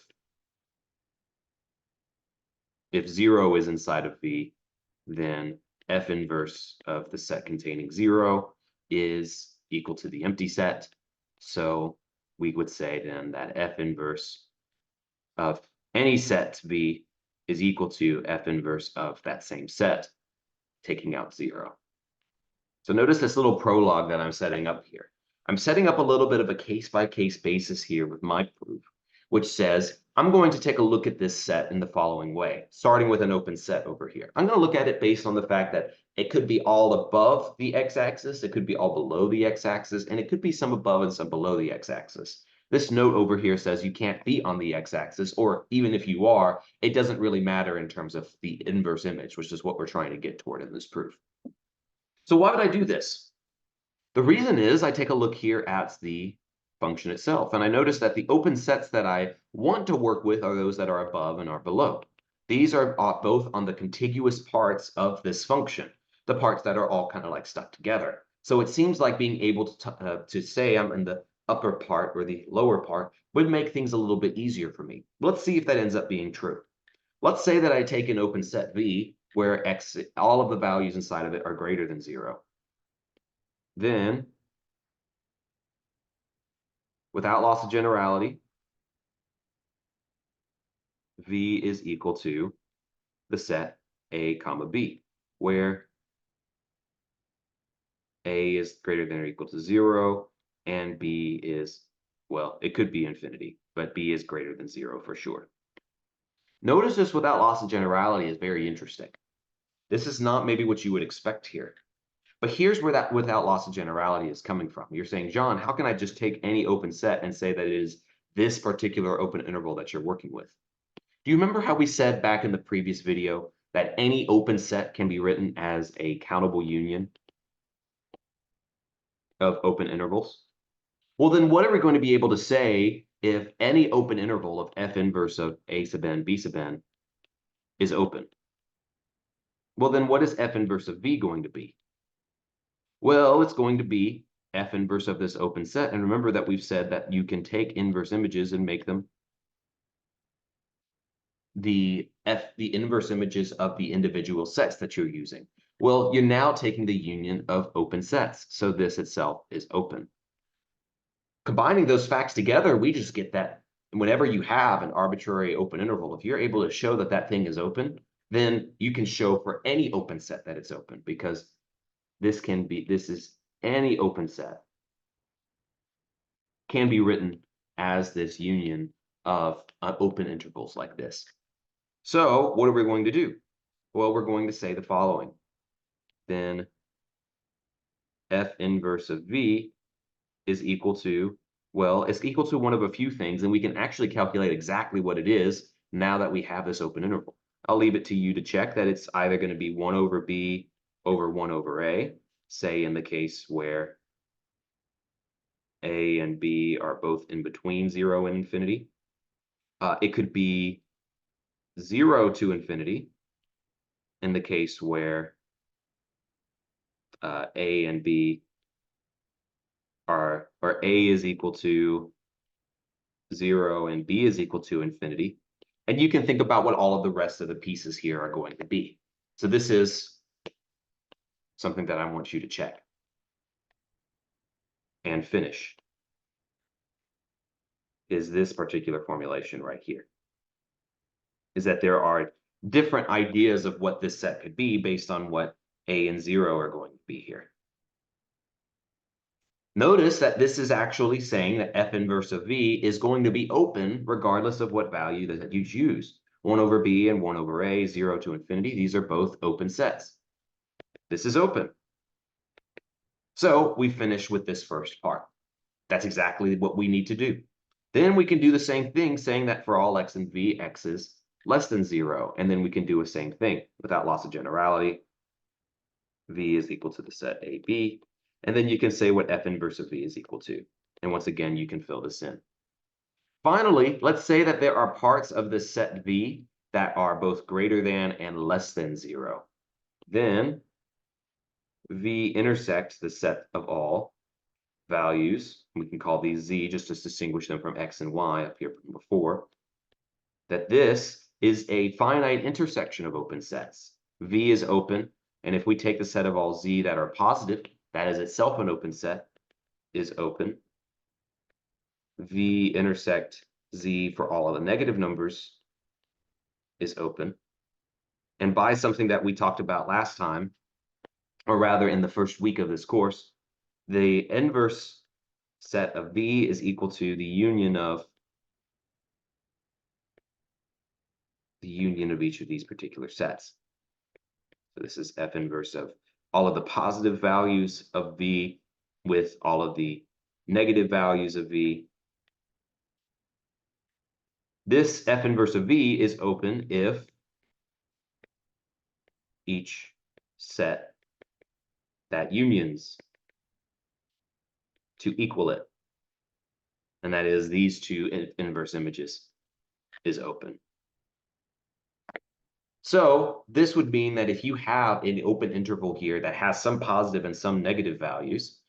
0 is inside of v, then f inverse of the set containing 0 is equal to the empty set. So we would say then that f inverse of any set v is equal to f inverse of that same set, taking out 0. So notice this little prologue that I'm setting up here. I'm setting up a little bit of a case-by-case basis here with my proof, which says I'm going to take a look at this set in the following way, starting with an open set over here. I'm going to look at it based on the fact that it could be all above the x-axis, it could be all below the x-axis, and it could be some above and some below the x-axis. This note over here says you can't be on the x-axis, or even if you are, it doesn't really matter in terms of the inverse image, which is what we're trying to get toward in this proof. So why would I do this? The reason is I take a look here at the function itself, and I notice that the open sets that I want to work with are those that are above and are below. These are both on the contiguous parts of this function, the parts that are all kind of like stuck together. So it seems like being able to say I'm in the upper part or the lower part would make things a little bit easier for me. Let's see if that ends up being true. Let's say that I take an open set V where x, all of the values inside of it are greater than 0. Then, without loss of generality, V is equal to the set A comma B, where A is greater than or equal to 0, and B is, well, it could be infinity, but B is greater than 0 for sure. Notice this without loss of generality is very interesting. This is not maybe what you would expect here. But here's where that without loss of generality is coming from. You're saying, John, how can I just take any open set and say that it is this particular open interval that you're working with? Do you remember how we said back in the previous video that any open set can be written as a countable union of open intervals? Well, then what are we going to be able to say if any open interval of f inverse of a sub n, b sub n is open? Well, then what is f inverse of v going to be? Well, it's going to be f inverse of this open set. And remember that we've said that you can take inverse images and make them the inverse images of the individual sets that you're using. Well, you're now taking the union of open sets. So this itself is open. Combining those facts together, we just get that whenever you have an arbitrary open interval, if you're able to show that that thing is open, then you can show for any open set that it's open, because this is any open set can be written as this union of open intervals like this. So what are we going to do? Well, we're going to say the following. Then f inverse of v is equal to, well, it's equal to one of a few things, and we can actually calculate exactly what it is now that we have this open interval. I'll leave it to you to check that it's either going to be 1 over b over 1 over a, say in the case where a and b are both in between 0 and infinity. It could be 0 to infinity in the case where a and b are, or a is equal to 0 and b is equal to infinity. And you can think about what all of the rest of the pieces here are going to be. So this is something that I want you to check and finish, is this particular formulation right here. Is that there are different ideas of what this set could be based on what a and 0 are going to be here. Notice that this is actually saying that f inverse of v is going to be open regardless of what value that you choose. 1 over b and 1 over a, 0 to infinity, these are both open sets. This is open. So we finish with this first part. That's exactly what we need to do. Then we can do the same thing, saying that for all x and v, x is less than 0. And then we can do the same thing without loss of generality. V is equal to the set AB. And then you can say what f inverse of v is equal to. And once again, you can fill this in. Finally, let's say that there are parts of the set V that are both greater than and less than 0. Then V intersects the set of all values. We can call these Z just to distinguish them from X and Y up here from before. That this is a finite intersection of open sets. V is open, and if we take the set of all Z that are positive, that is itself an open set, is open. V intersect Z for all of the negative numbers is open. And by something that we talked about last time, or rather in the first week of this course, the inverse set of V is equal to the union of each of these particular sets. So this is f inverse of all of the positive values of V with all of the negative values of V This F inverse of V is open if each set that unions to equal it, and that is these two inverse images, is open. So this would mean that if you have an open interval here that has some positive and some negative values,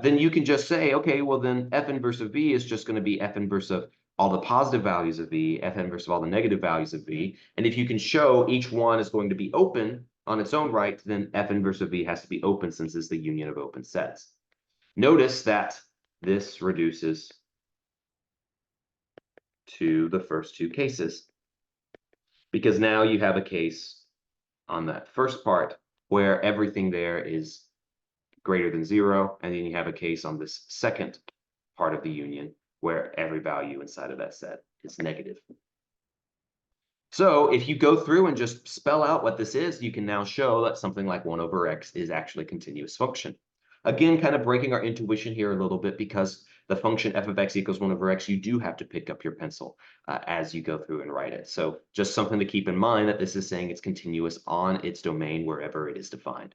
then you can just say, okay, well then F inverse of V is just going to be F inverse of all the positive values of V, F inverse of all the negative values of V. And if you can show each one is going to be open on its own right, then F inverse of V has to be open since it's the union of open sets. Notice that this reduces to the first two cases, because now you have a case on that first part where everything there is greater than 0, and then you have a case on this second part of the union where every value inside of that set is negative. So if you go through and just spell out what this is, you can now show that something like 1 over x is actually a continuous function. Again, kind of breaking our intuition here a little bit, because the function f of x equals 1 over x, you do have to pick up your pencil as you go through and write it. So just something to keep in mind, that this is saying it's continuous on its domain wherever it is defined.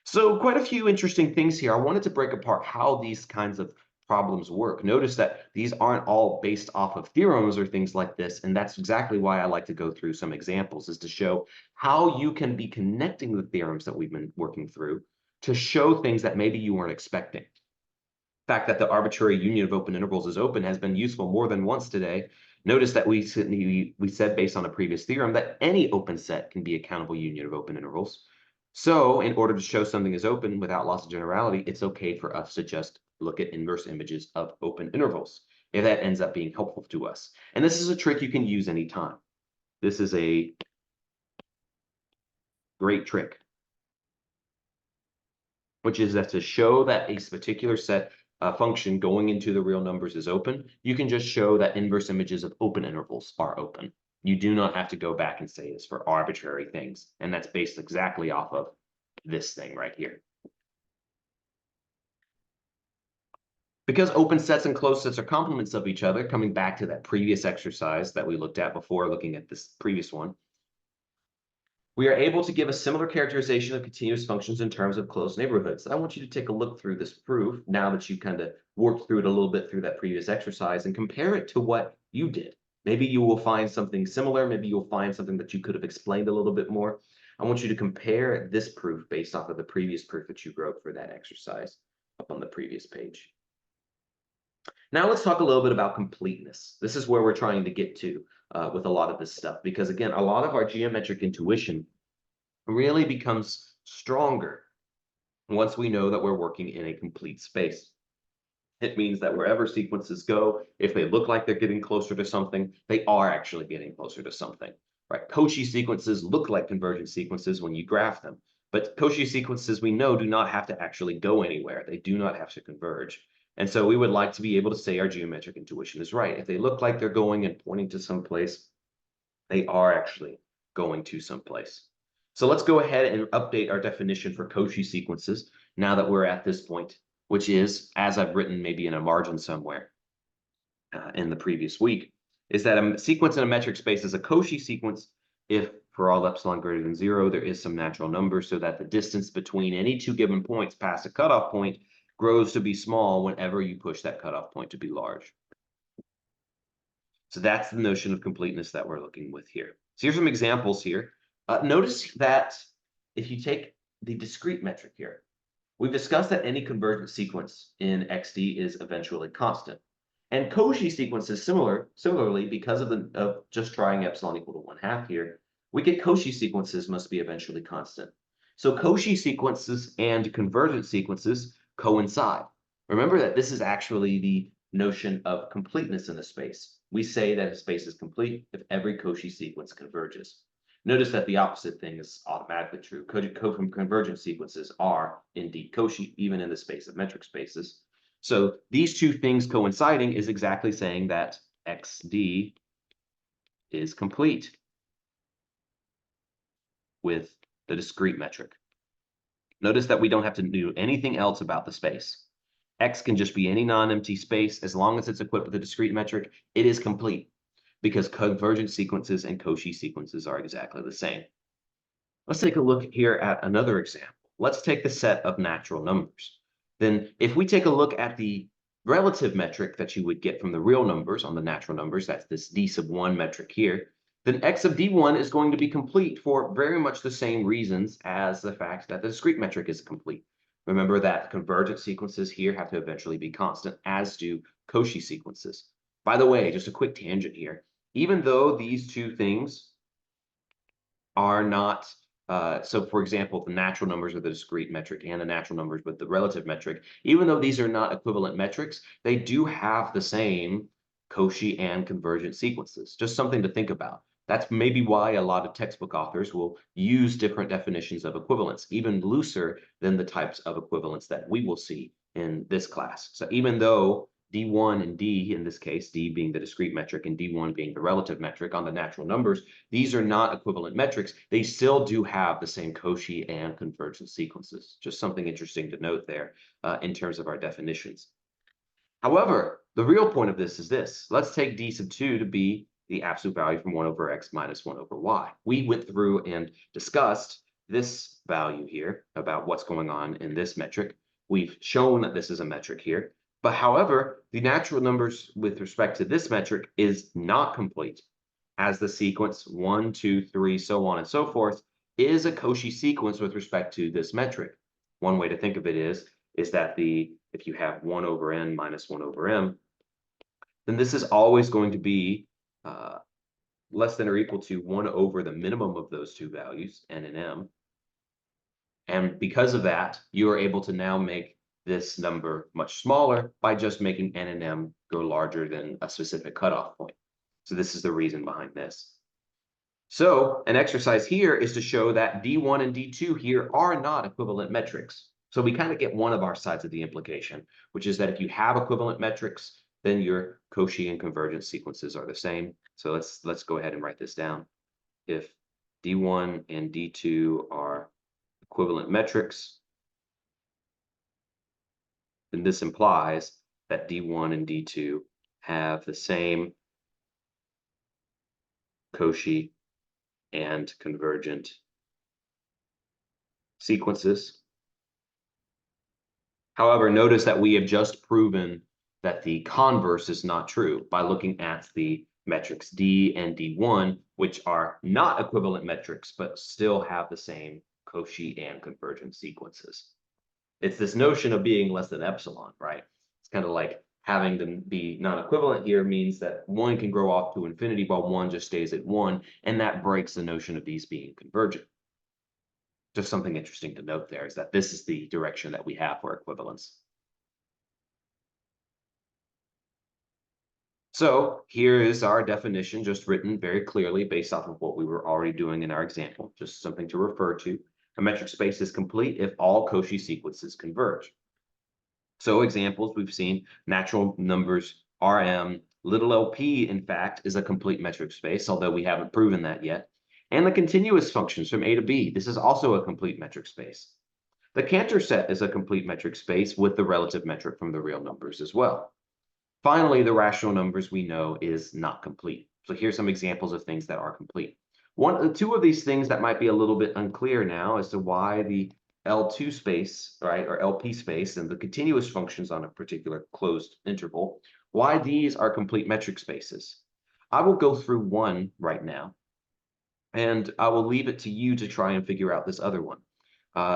So quite a few interesting things here. I wanted to break apart how these kinds of problems work. Notice that these aren't all based off of theorems or things like this, and that's exactly why I like to go through some examples, is to show how you can be connecting the theorems that we've been working through to show things that maybe you weren't expecting. The fact that the arbitrary union of open intervals is open has been useful more than once today. Notice that we said based on a previous theorem that any open set can be a countable union of open intervals. So in order to show something is open without loss of generality, it's okay for us to just look at inverse images of open intervals, if that ends up being helpful to us. And this is a trick you can use anytime. This is a great trick, which is that to show that a particular set function going into the real numbers is open, you can just show that inverse images of open intervals are open. You do not have to go back and say it's for arbitrary things. And that's based exactly off of this thing right here. Because open sets and closed sets are complements of each other, coming back to that previous exercise that we looked at before looking at this previous one, we are able to give a similar characterization of continuous functions in terms of closed neighborhoods. I want you to take a look through this proof now that you've kind of worked through it a little bit through that previous exercise and compare it to what you did. Maybe you will find something similar. Maybe you'll find something that you could have explained a little bit more. I want you to compare this proof based off of the previous proof that you wrote for that exercise up on the previous page. Now let's talk a little bit about completeness. This is where we're trying to get to with a lot of this stuff, because again, a lot of our geometric intuition really becomes stronger once we know that we're working in a complete space. It means that wherever sequences go, if they look like they're getting closer to something, they are actually getting closer to something, right? Cauchy sequences look like convergent sequences when you graph them, but Cauchy sequences we know do not have to actually go anywhere. They do not have to converge. And so we would like to be able to say our geometric intuition is right. If they look like they're going and pointing to some place, they are actually going to some place. So let's go ahead and update our definition for Cauchy sequences now that we're at this point, which is, as I've written maybe in a margin somewhere in the previous week, is that a sequence in a metric space is a Cauchy sequence if for all epsilon greater than 0, there is some natural number so that the distance between any two given points past a cutoff point grows to be small whenever you push that cutoff point to be large. So that's the notion of completeness that we're looking with here. So here's some examples here. Notice that if you take the discrete metric here, we've discussed that any convergent sequence in XD is eventually constant. And Cauchy sequences similarly, because of just trying epsilon equal to 1/2 here, we get Cauchy sequences must be eventually constant. So Cauchy sequences and convergent sequences coincide. Remember that this is actually the notion of completeness in a space. We say that a space is complete if every Cauchy sequence converges. Notice that the opposite thing is automatically true. Convergent sequences are indeed Cauchy, even in the space of metric spaces. So these two things coinciding is exactly saying that XD is complete with the discrete metric. Notice that we don't have to do anything else about the space. X can just be any non-empty space. As long as it's equipped with a discrete metric, it is complete because convergent sequences and Cauchy sequences are exactly the same. Let's take a look here at another example. Let's take the set of natural numbers. Then if we take a look at the relative metric that you would get from the real numbers on the natural numbers, that's this d sub 1 metric here, then x of d1 is going to be complete for very much the same reasons as the fact that the discrete metric is complete. Remember that convergent sequences here have to eventually be constant, as do Cauchy sequences. By the way, just a quick tangent here. Even though these two things are not, so for example, the natural numbers are the discrete metric and the natural numbers with the relative metric, even though these are not equivalent metrics, they do have the same Cauchy and convergent sequences. Just something to think about. That's maybe why a lot of textbook authors will use different definitions of equivalence, even looser than the types of equivalence that we will see in this class. So even though D1 and D, in this case, D being the discrete metric and D1 being the relative metric on the natural numbers, these are not equivalent metrics. They still do have the same Cauchy and convergent sequences. Just something interesting to note there in terms of our definitions. However, the real point of this is this. Let's take D sub 2 to be the absolute value from 1 over x minus 1 over y. We went through and discussed this value here about what's going on in this metric. We've shown that this is a metric here. But however, the natural numbers with respect to this metric is not complete, as the sequence 1, 2, 3, so on and so forth is a Cauchy sequence with respect to this metric. One way to think of it is that if you have 1 over n minus 1 over m, then this is always going to be less than or equal to 1 over the minimum of those two values, n and m. And because of that, you are able to now make this number much smaller by just making n and m go larger than a specific cutoff point. So this is the reason behind this. So an exercise here is to show that D1 and D2 here are not equivalent metrics. So we kind of get one of our sides of the implication, which is that if you have equivalent metrics, then your Cauchy and convergent sequences are the same. So let's go ahead and write this down. If D1 and D2 are equivalent metrics, then this implies that D1 and D2 have the same Cauchy and convergent sequences. However, notice that we have just proven that the converse is not true by looking at the metrics D and D1, which are not equivalent metrics, but still have the same Cauchy and convergent sequences. It's this notion of being less than epsilon, right? It's kind of like having them be non-equivalent here means that one can grow off to infinity while one just stays at 1, and that breaks the notion of these being convergent. Just something interesting to note there is that this is the direction that we have for equivalence. So here is our definition, just written very clearly based off of what we were already doing in our example, just something to refer to. A metric space is complete if all Cauchy sequences converge. So examples we've seen, natural numbers Rm, little lp, in fact, is a complete metric space, although we haven't proven that yet. And the continuous functions from a to b, this is also a complete metric space. The Cantor set is a complete metric space with the relative metric from the real numbers as well. Finally, the rational numbers we know is not complete. So here's some examples of things that are complete. Two of these things that might be a little bit unclear now as to why the L2 space, right, or LP space and the continuous functions on a particular closed interval, why these are complete metric spaces. I will go through one right now, and I will leave it to you to try and figure out this other one.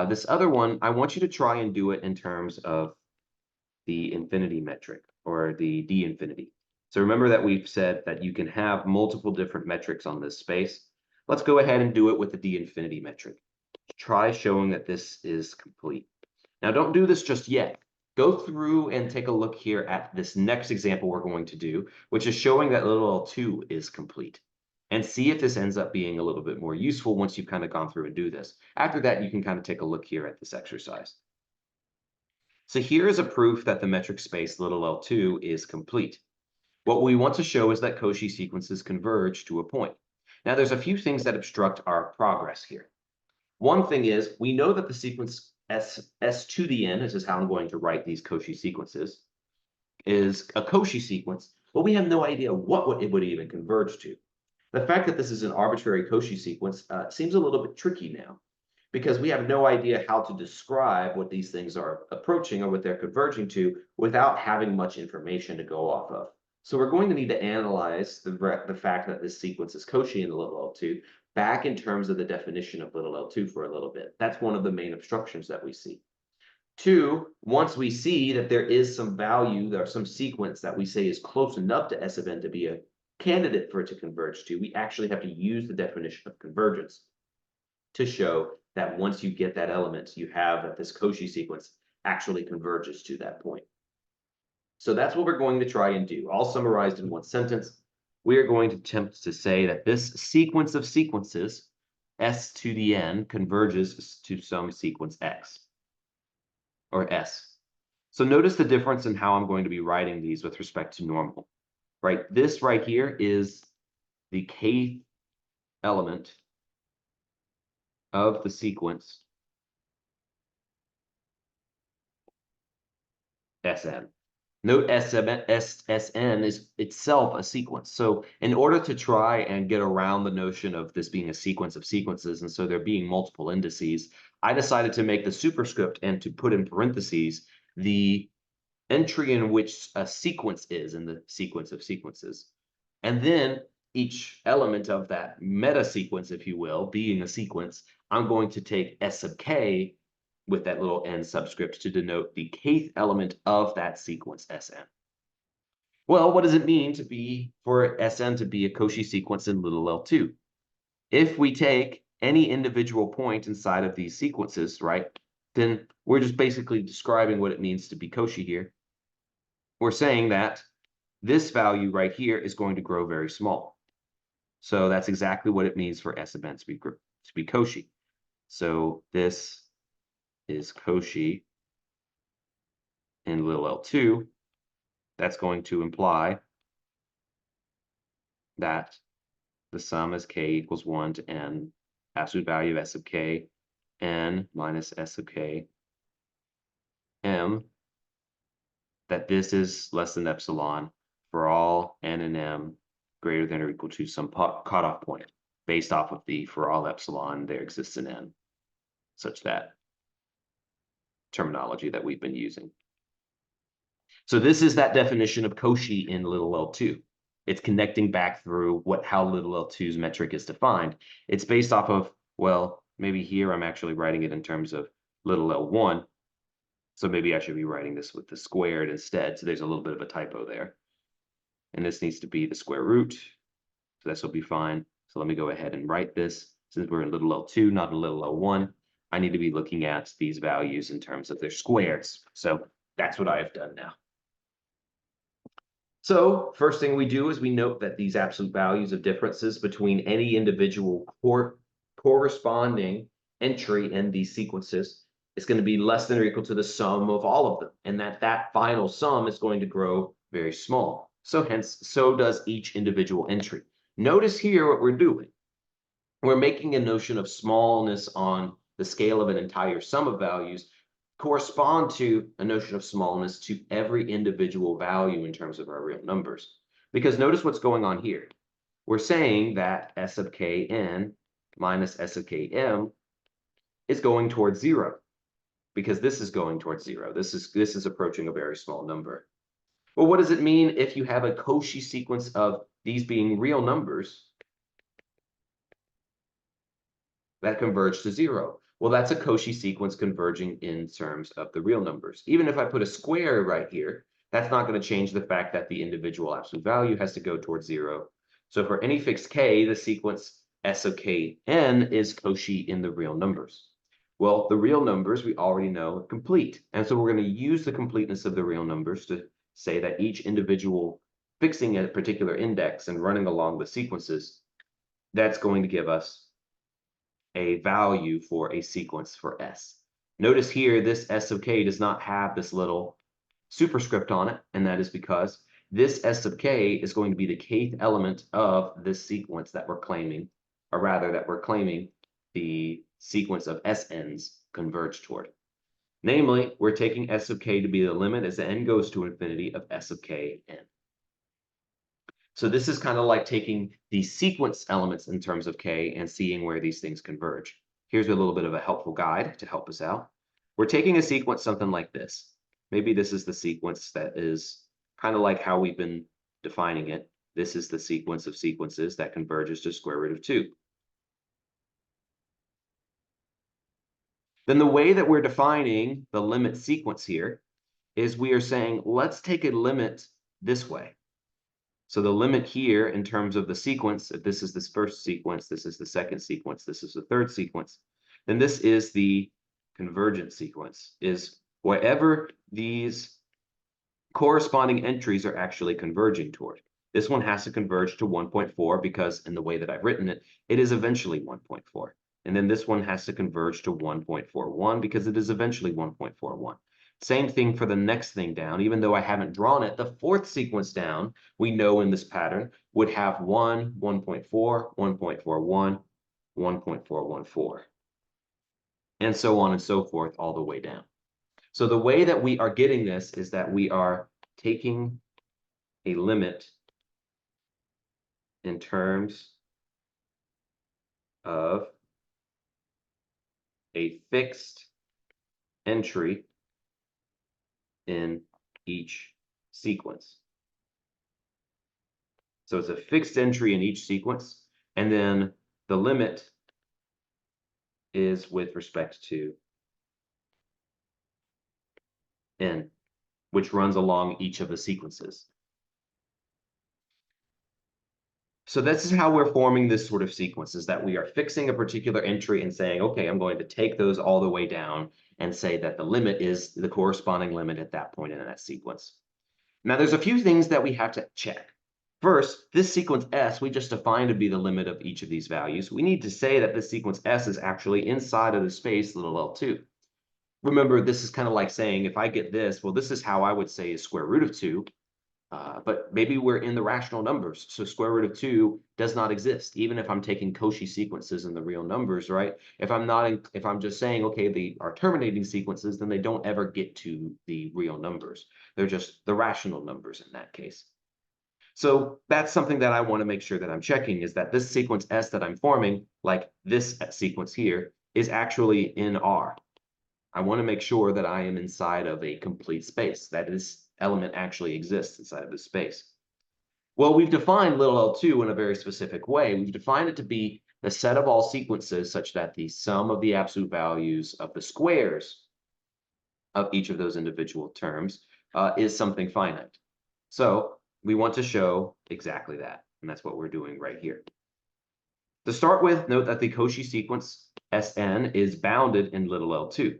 This other one, I want you to try and do it in terms of the infinity metric or the D infinity. So remember that we've said that you can have multiple different metrics on this space. Let's go ahead and do it with the D infinity metric. Try showing that this is complete. Now don't do this just yet. Go through and take a look here at this next example we're going to do, which is showing that little L2 is complete. And see if this ends up being a little bit more useful once you've kind of gone through and do this. After that, you can kind of take a look here at this exercise. So here is a proof that the metric space little L2 is complete. What we want to show is that Cauchy sequences converge to a point. Now there's a few things that obstruct our progress here. One thing is we know that the sequence S to the n, this is how I'm going to write these Cauchy sequences, is a Cauchy sequence, but we have no idea what it would even converge to. The fact that this is an arbitrary Cauchy sequence seems a little bit tricky now, because we have no idea how to describe what these things are approaching or what they're converging to without having much information to go off of. So we're going to need to analyze the fact that this sequence is Cauchy in the little L2 back in terms of the definition of little L2 for a little bit. That's one of the main obstructions that we see. Two, once we see that there is some value, there are some sequence that we say is close enough to S of n to be a candidate for it to converge to, we actually have to use the definition of convergence to show that once you get that element, you have that this Cauchy sequence actually converges to that point. So that's what we're going to try and do. All summarized in one sentence, we are going to attempt to say that this sequence of sequences, S to the n, converges to some sequence X, or S. So notice the difference in how I'm going to be writing these with respect to normal, right? This right here is the kth element of the sequence Sn. Note Sn is itself a sequence. So in order to try and get around the notion of this being a sequence of sequences, and so there being multiple indices, I decided to make the superscript and to put in parentheses the entry in which a sequence is in the sequence of sequences. And then each element of that meta sequence, if you will, being a sequence, I'm going to take S sub k with that little n subscript to denote the kth element of that sequence Sn. Well, what does it mean to be for Sn to be a Cauchy sequence in little L2? If we take any individual point inside of these sequences, right, then we're just basically describing what it means to be Cauchy here. We're saying that this value right here is going to grow very small. So that's exactly what it means for S of n to be Cauchy. So this is Cauchy in little L2. That's going to imply that the sum is k equals 1 to n, absolute value of S of k, n minus S of k, m, that this is less than epsilon for all n and m greater than or equal to some cutoff point based off of the for all epsilon there exists an n, such that terminology that we've been using. So this is that definition of Cauchy in little L2. It's connecting back through how little L2's metric is defined. It's based off of, well, maybe here I'm actually writing it in terms of little L1. So maybe I should be writing this with the squared instead. So there's a little bit of a typo there. And this needs to be the square root. So this will be fine. So let me go ahead and write this. Since we're in little L2, not in little L1, I need to be looking at these values in terms of their squares. So that's what I have done now. So first thing we do is we note that these absolute values of differences between any individual corresponding entry in these sequences is going to be less than or equal to the sum of all of them, and that final sum is going to grow very small. So hence, so does each individual entry. Notice here what we're doing. We're making a notion of smallness on the scale of an entire sum of values correspond to a notion of smallness to every individual value in terms of our real numbers. Because notice what's going on here. We're saying that S of kn minus S of km is going towards 0, because this is going towards 0. This is approaching a very small number. Well, what does it mean if you have a Cauchy sequence of these being real numbers that converge to 0? Well, that's a Cauchy sequence converging in terms of the real numbers. Even if I put a square right here, that's not going to change the fact that the individual absolute value has to go towards 0. So for any fixed k, the sequence S of kn is Cauchy in the real numbers. Well, the real numbers we already know are complete. And so we're going to use the completeness of the real numbers to say that each individual fixing a particular index and running along the sequences, that's going to give us a value for a sequence for S. Notice here, this S of k does not have this little superscript on it, and that is because this S of k is going to be the kth element of this sequence that we're claiming, or rather that we're claiming the sequence of SNs converge toward. Namely, we're taking s of k to be the limit as n goes to infinity of s of k n. So this is kind of like taking the sequence elements in terms of k and seeing where these things converge. Here's a little bit of a helpful guide to help us out. We're taking a sequence something like this. Maybe this is the sequence that is kind of like how we've been defining it. This is the sequence of sequences that converges to square root of 2. Then the way that we're defining the limit sequence here is we are saying, let's take a limit this way. So the limit here in terms of the sequence, if this is this first sequence, this is the second sequence, this is the third sequence, then this is the convergent sequence, is whatever these corresponding entries are actually converging toward. This one has to converge to 1.4 because in the way that I've written it, it is eventually 1.4. And then this one has to converge to 1.41 because it is eventually 1.41. Same thing for the next thing down. Even though I haven't drawn it, the fourth sequence down, we know in this pattern, would have 1, 1.4, 1.41, 1.414, and so on and so forth all the way down. So the way that we are getting this is that we are taking a limit in terms of a fixed entry in each sequence. So it's a fixed entry in each sequence, and then the limit is with respect to n, which runs along each of the sequences. So this is how we're forming this sort of sequence, is that we are fixing a particular entry and saying, okay, I'm going to take those all the way down and say that the limit is the corresponding limit at that point in that sequence. Now, there's a few things that we have to check. First, this sequence S, we just defined to be the limit of each of these values. We need to say that this sequence S is actually inside of the space little l2. Remember, this is kind of like saying, if I get this, well, this is how I would say is square root of 2. But maybe we're in the rational numbers, so square root of 2 does not exist, even if I'm taking Cauchy sequences in the real numbers, right? If I'm just saying, okay, they are terminating sequences, then they don't ever get to the real numbers. They're just the rational numbers in that case. So that's something that I want to make sure that I'm checking, is that this sequence S that I'm forming, like this sequence here, is actually in R. I want to make sure that I am inside of a complete space, that this element actually exists inside of this space. Well, we've defined little l2 in a very specific way. We've defined it to be the set of all sequences such that the sum of the absolute values of the squares of each of those individual terms is something finite. So we want to show exactly that, and that's what we're doing right here. To start with, note that the Cauchy sequence Sn is bounded in little l2.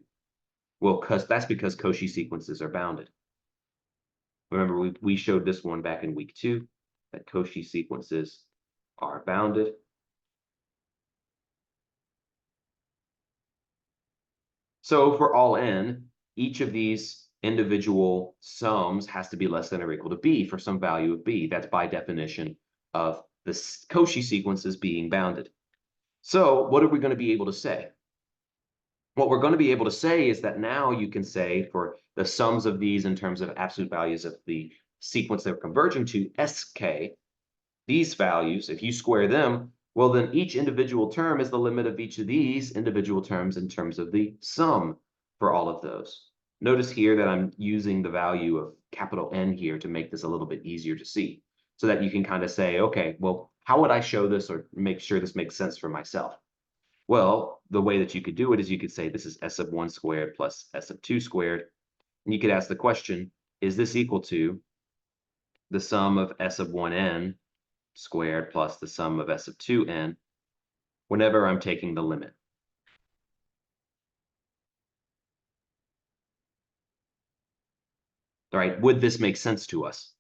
Well, that's because Cauchy sequences are bounded. Remember, we showed this one back in week 2, that Cauchy sequences are bounded. So for all n, each of these individual sums has to be less than or equal to b for some value of b. That's by definition of the Cauchy sequences being bounded. So what are we going to be able to say? What we're going to be able to say is that now you can say for the sums of these in terms of absolute values of the sequence they're converging to, sk, these values, if you square them, well, then each individual term is the limit of each of these individual terms in terms of the sum for all of those. Notice here that I'm using the value of capital N here to make this a little bit easier to see, so that you can kind of say, okay, well, how would I show this or make sure this makes sense for myself? Well, the way that you could do it is you could say this is s of 1 squared plus s of 2 squared. And you could ask the question, is this equal to the sum of s of 1n squared plus the sum of s of 2n whenever I'm taking the limit? All right, would this make sense to us?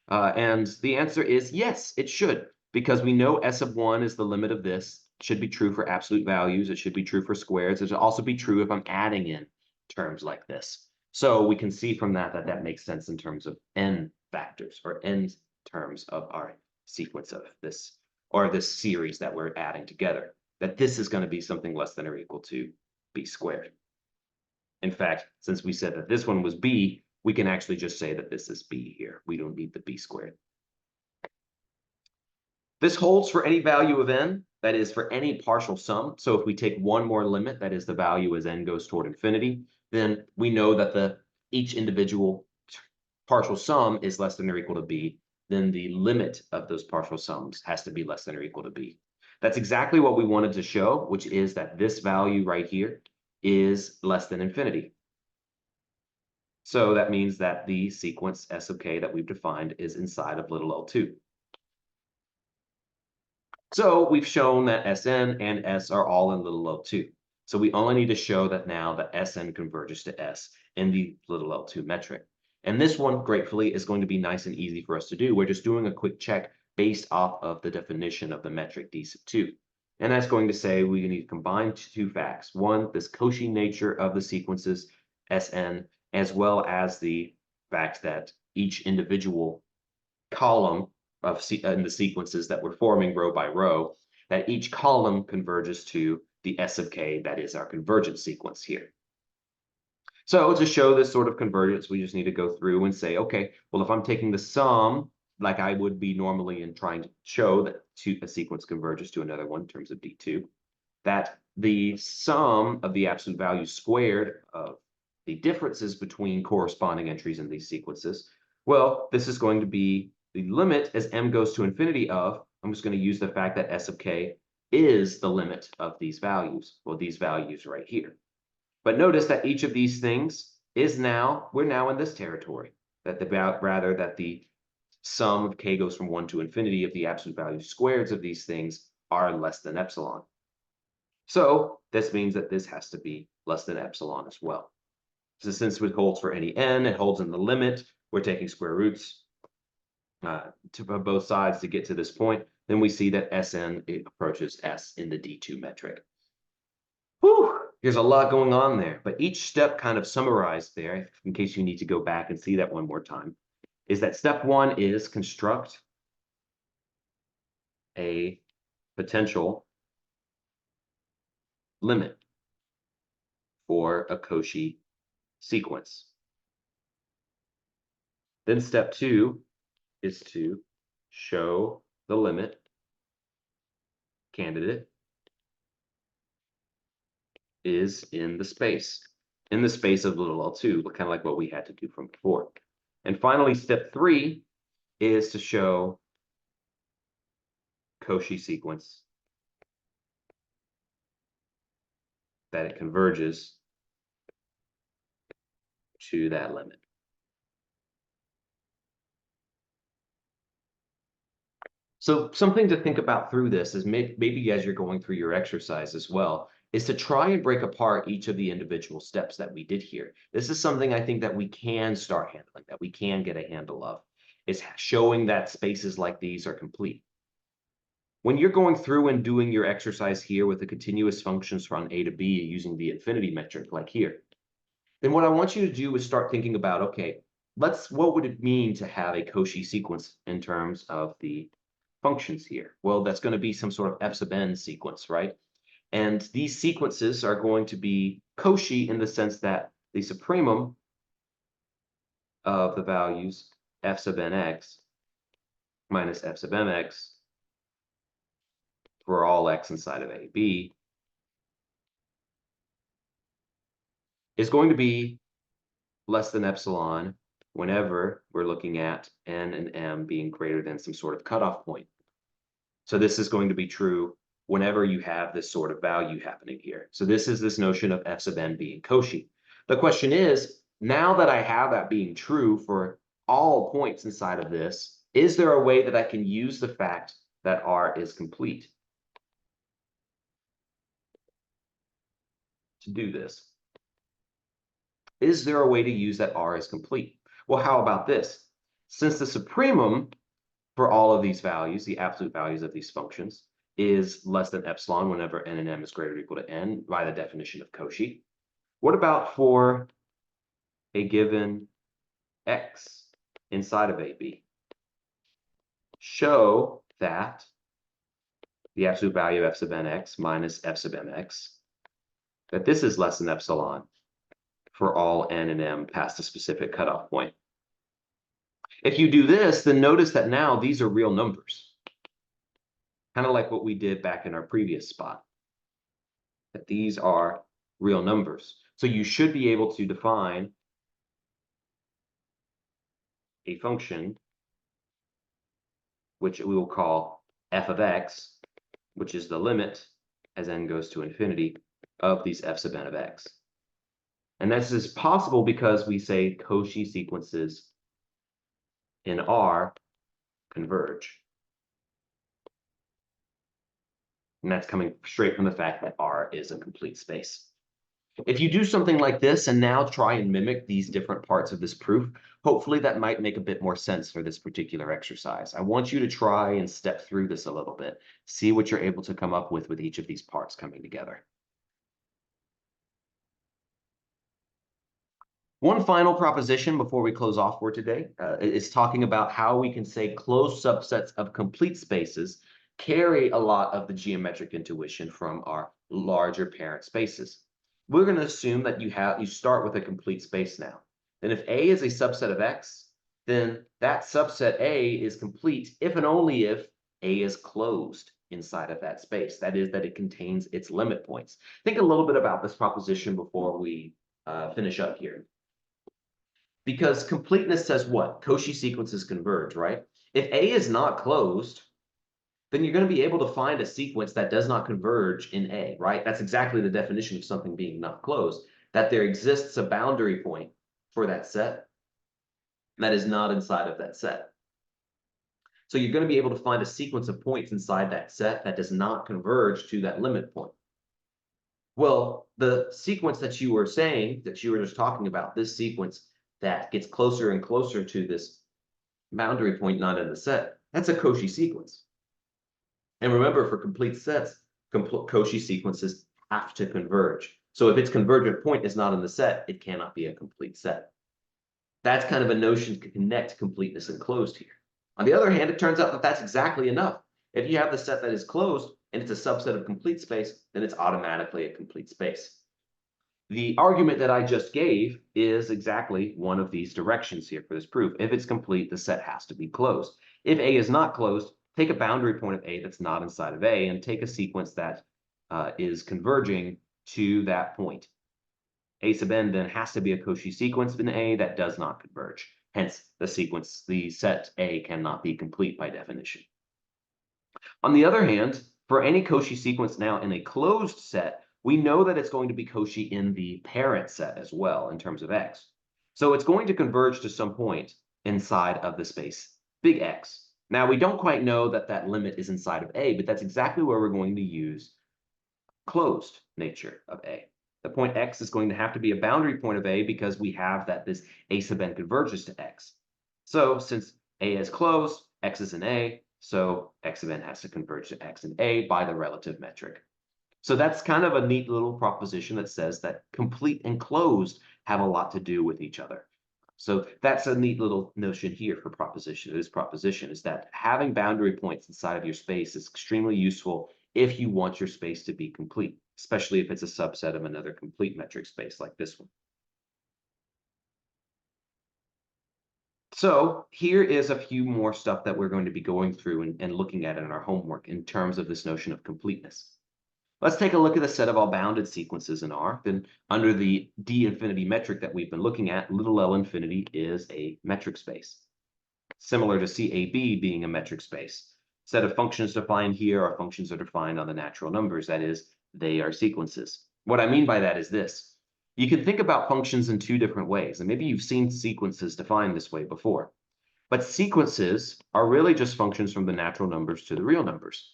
And the answer is yes, it should, because we know s of 1 is the limit of this. It should be true for absolute values. It should be true for squares. It should also be true if I'm adding in terms like this. So we can see from that that that makes sense in terms of n factors or n terms of our sequence of this, or this series that we're adding together, that this is going to be something less than or equal to b squared. In fact, since we said that this one was b, we can actually just say that this is b here. We don't need the b squared. This holds for any value of n, that is for any partial sum. So if we take one more limit, that is the value as n goes toward infinity, then we know that each individual partial sum is less than or equal to b, then the limit of those partial sums has to be less than or equal to b. That's exactly what we wanted to show, which is that this value right here is less than infinity. So that means that the sequence S of k that we've defined is inside of little l2. So we've shown that Sn and S are all in little l2. So we only need to show that now that Sn converges to S in the little l2 metric. And this one, gratefully, is going to be nice and easy for us to do. We're just doing a quick check based off of the definition of the metric d sub 2. And that's going to say we need to combine two facts. One, this Cauchy nature of the sequences Sn, as well as the fact that each individual column in the sequences that we're forming row by row, that each column converges to the S of k, that is our convergence sequence here. So to show this sort of convergence, we just need to go through and say, okay, well, if I'm taking the sum, like I would be normally in trying to show that a sequence converges to another one in terms of D2, that the sum of the absolute value squared of the differences between corresponding entries in these sequences, well, this is going to be the limit as m goes to infinity of, I'm just going to use the fact that S of k is the limit of these values, well, these values right here. But notice that each of these things is now, we're now in this territory, that the sum of k goes from 1 to infinity of the absolute value squareds of these things are less than epsilon. So this means that this has to be less than epsilon as well. So since it holds for any n, it holds in the limit, we're taking square roots to both sides to get to this point, then we see that Sn approaches S in the D2 metric. Whew, there's a lot going on there, but each step kind of summarized there, in case you need to go back and see that one more time, is that step one is construct a potential limit for a Cauchy sequence. Then step two is to show the limit candidate is in the space of little l2, kind of like what we had to do from before. And finally, step three is to show Cauchy sequence that it converges to that limit. So something to think about through this is maybe as you're going through your exercise as well, is to try and break apart each of the individual steps that we did here. This is something I think that we can start handling, that we can get a handle of, is showing that spaces like these are complete. When you're going through and doing your exercise here with the continuous functions from A to B using the infinity metric like here, then what I want you to do is start thinking about, okay, what would it mean to have a Cauchy sequence in terms of the functions here? Well, that's going to be some sort of f sub n sequence, right? And these sequences are going to be Cauchy in the sense that the supremum of the values f sub nx minus f sub mx for all x inside of AB is going to be less than epsilon whenever we're looking at n and m being greater than some sort of cutoff point. So this is going to be true whenever you have this sort of value happening here. So this is this notion of f sub n being Cauchy. The question is, now that I have that being true for all points inside of this, is there a way that I can use the fact that R is complete to do this? Is there a way to use that R is complete? Well, how about this? Since the supremum for all of these values, the absolute values of these functions, is less than epsilon whenever n and m is greater or equal to n by the definition of Cauchy, what about for a given x inside of AB? Show that the absolute value of f sub nx minus f sub mx, that this is less than epsilon for all n and m past a specific cutoff point. If you do this, then notice that now these are real numbers, kind of like what we did back in our previous spot, that these are real numbers. So you should be able to define a function, which we will call f of x, which is the limit as n goes to infinity of these f sub n of x. And this is possible because we say Cauchy sequences in R converge. And that's coming straight from the fact that R is a complete space. If you do something like this and now try and mimic these different parts of this proof, hopefully that might make a bit more sense for this particular exercise. I want you to try and step through this a little bit, see what you're able to come up with each of these parts coming together. One final proposition before we close off for today is talking about how we can say closed subsets of complete spaces carry a lot of the geometric intuition from our larger parent spaces. We're going to assume that you start with a complete space now. Then if A is a subset of X, then that subset A is complete if and only if A is closed inside of that space. That is, that it contains its limit points. Think a little bit about this proposition before we finish up here. Because completeness says what? Cauchy sequences converge, right? If A is not closed, then you're going to be able to find a sequence that does not converge in A, right? That's exactly the definition of something being not closed, that there exists a boundary point for that set that is not inside of that set. So you're going to be able to find a sequence of points inside that set that does not converge to that limit point. Well, the sequence that you were saying, that you were just talking about, this sequence that gets closer and closer to this boundary point not in the set, that's a Cauchy sequence. And remember, for complete sets, Cauchy sequences have to converge. So if its convergent point is not in the set, it cannot be a complete set. That's kind of a notion to connect completeness and closed here. On the other hand, it turns out that that's exactly enough. If you have the set that is closed and it's a subset of complete space, then it's automatically a complete space. The argument that I just gave is exactly one of these directions here for this proof. If it's complete, the set has to be closed. If A is not closed, take a boundary point of A that's not inside of A and take a sequence that is converging to that point. A sub n then has to be a Cauchy sequence in A that does not converge. Hence, the set A cannot be complete by definition. On the other hand, for any Cauchy sequence now in a closed set, we know that it's going to be Cauchy in the parent set as well in terms of X. So it's going to converge to some point inside of the space, big X. Now, we don't quite know that that limit is inside of A, but that's exactly where we're going to use closed nature of A. The point X is going to have to be a boundary point of A because we have that this A sub n converges to X. So since A is closed, X is in A, so X sub n has to converge to X in A by the relative metric. So that's kind of a neat little proposition that says that complete and closed have a lot to do with each other. So that's a neat little notion here for this proposition is that having boundary points inside of your space is extremely useful if you want your space to be complete, especially if it's a subset of another complete metric space like this one. So here is a few more stuff that we're going to be going through and looking at in our homework in terms of this notion of completeness. Let's take a look at the set of all bounded sequences in R. Then under the d infinity metric that we've been looking at, little l infinity is a metric space, similar to CAB being a metric space. Set of functions defined here are functions that are defined on the natural numbers. That is, they are sequences. What I mean by that is this. You can think about functions in two different ways, and maybe you've seen sequences defined this way before. But sequences are really just functions from the natural numbers to the real numbers.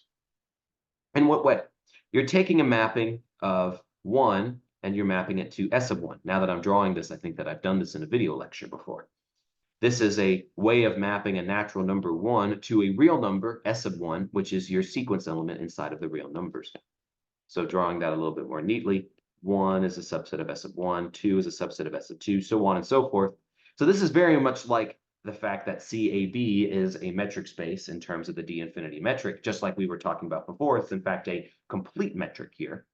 In what way? You're taking a mapping of 1 and you're mapping it to S of 1. Now that I'm drawing this, I think that I've done this in a video lecture before. This is a way of mapping a natural number 1 to a real number, S of 1, which is your sequence element inside of the real numbers. So drawing that a little bit more neatly, 1 is a subset of S of 1, 2 is a subset of S of 2, so on and so forth. So this is very much like the fact that CAB is a metric space in terms of the d infinity metric, just like we were talking about before. It's in fact a complete metric here.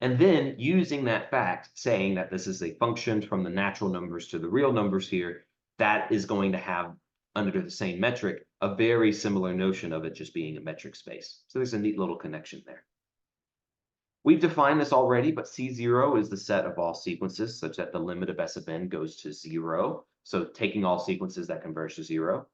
And then using that fact, saying that this is a function from the natural numbers to the real numbers here, that is going to have, under the same metric, a very similar notion of it just being a metric space. So there's a neat little connection there. We've defined this already, but C0 is the set of all sequences such that the limit of S of n goes to 0. So taking all sequences that converge to 0.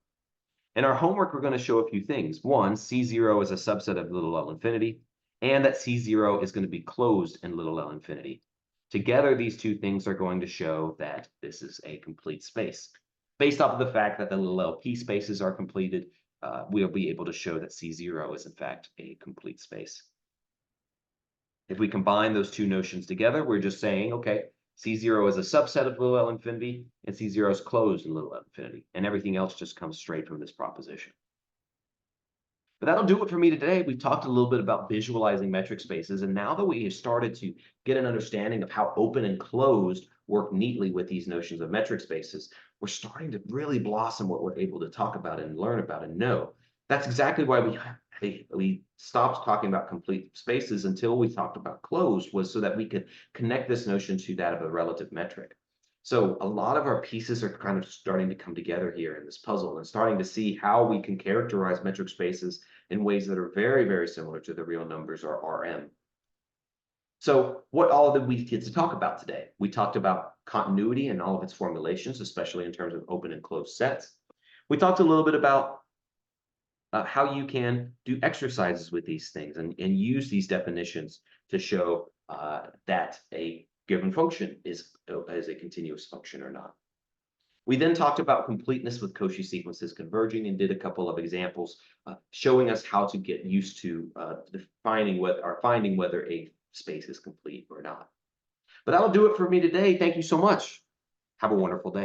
In our homework, we're going to show a few things. One, C0 is a subset of little l infinity, and that C0 is going to be closed in little l infinity. Together, these two things are going to show that this is a complete space. Based off of the fact that the little LP spaces are completed, we'll be able to show that C0 is in fact a complete space. If we combine those two notions together, we're just saying, okay, C0 is a subset of little l infinity, and C0 is closed in little l infinity, and everything else just comes straight from this proposition. But that'll do it for me today. We've talked a little bit about visualizing metric spaces, and now that we have started to get an understanding of how open and closed work neatly with these notions of metric spaces, we're starting to really blossom what we're able to talk about and learn about and know. That's exactly why we stopped talking about complete spaces until we talked about closed, was so that we could connect this notion to that of a relative metric. So a lot of our pieces are kind of starting to come together here in this puzzle and starting to see how we can characterize metric spaces in ways that are very, very similar to the real numbers or Rm. So what all did we get to talk about today? We talked about continuity and all of its formulations, especially in terms of open and closed sets. We talked a little bit about how you can do exercises with these things and use these definitions to show that a given function is a continuous function or not. We then talked about completeness with Cauchy sequences converging and did a couple of examples showing us how to get used to finding whether a space is complete or not. But that'll do it for me today. Thank you so much. Have a wonderful day.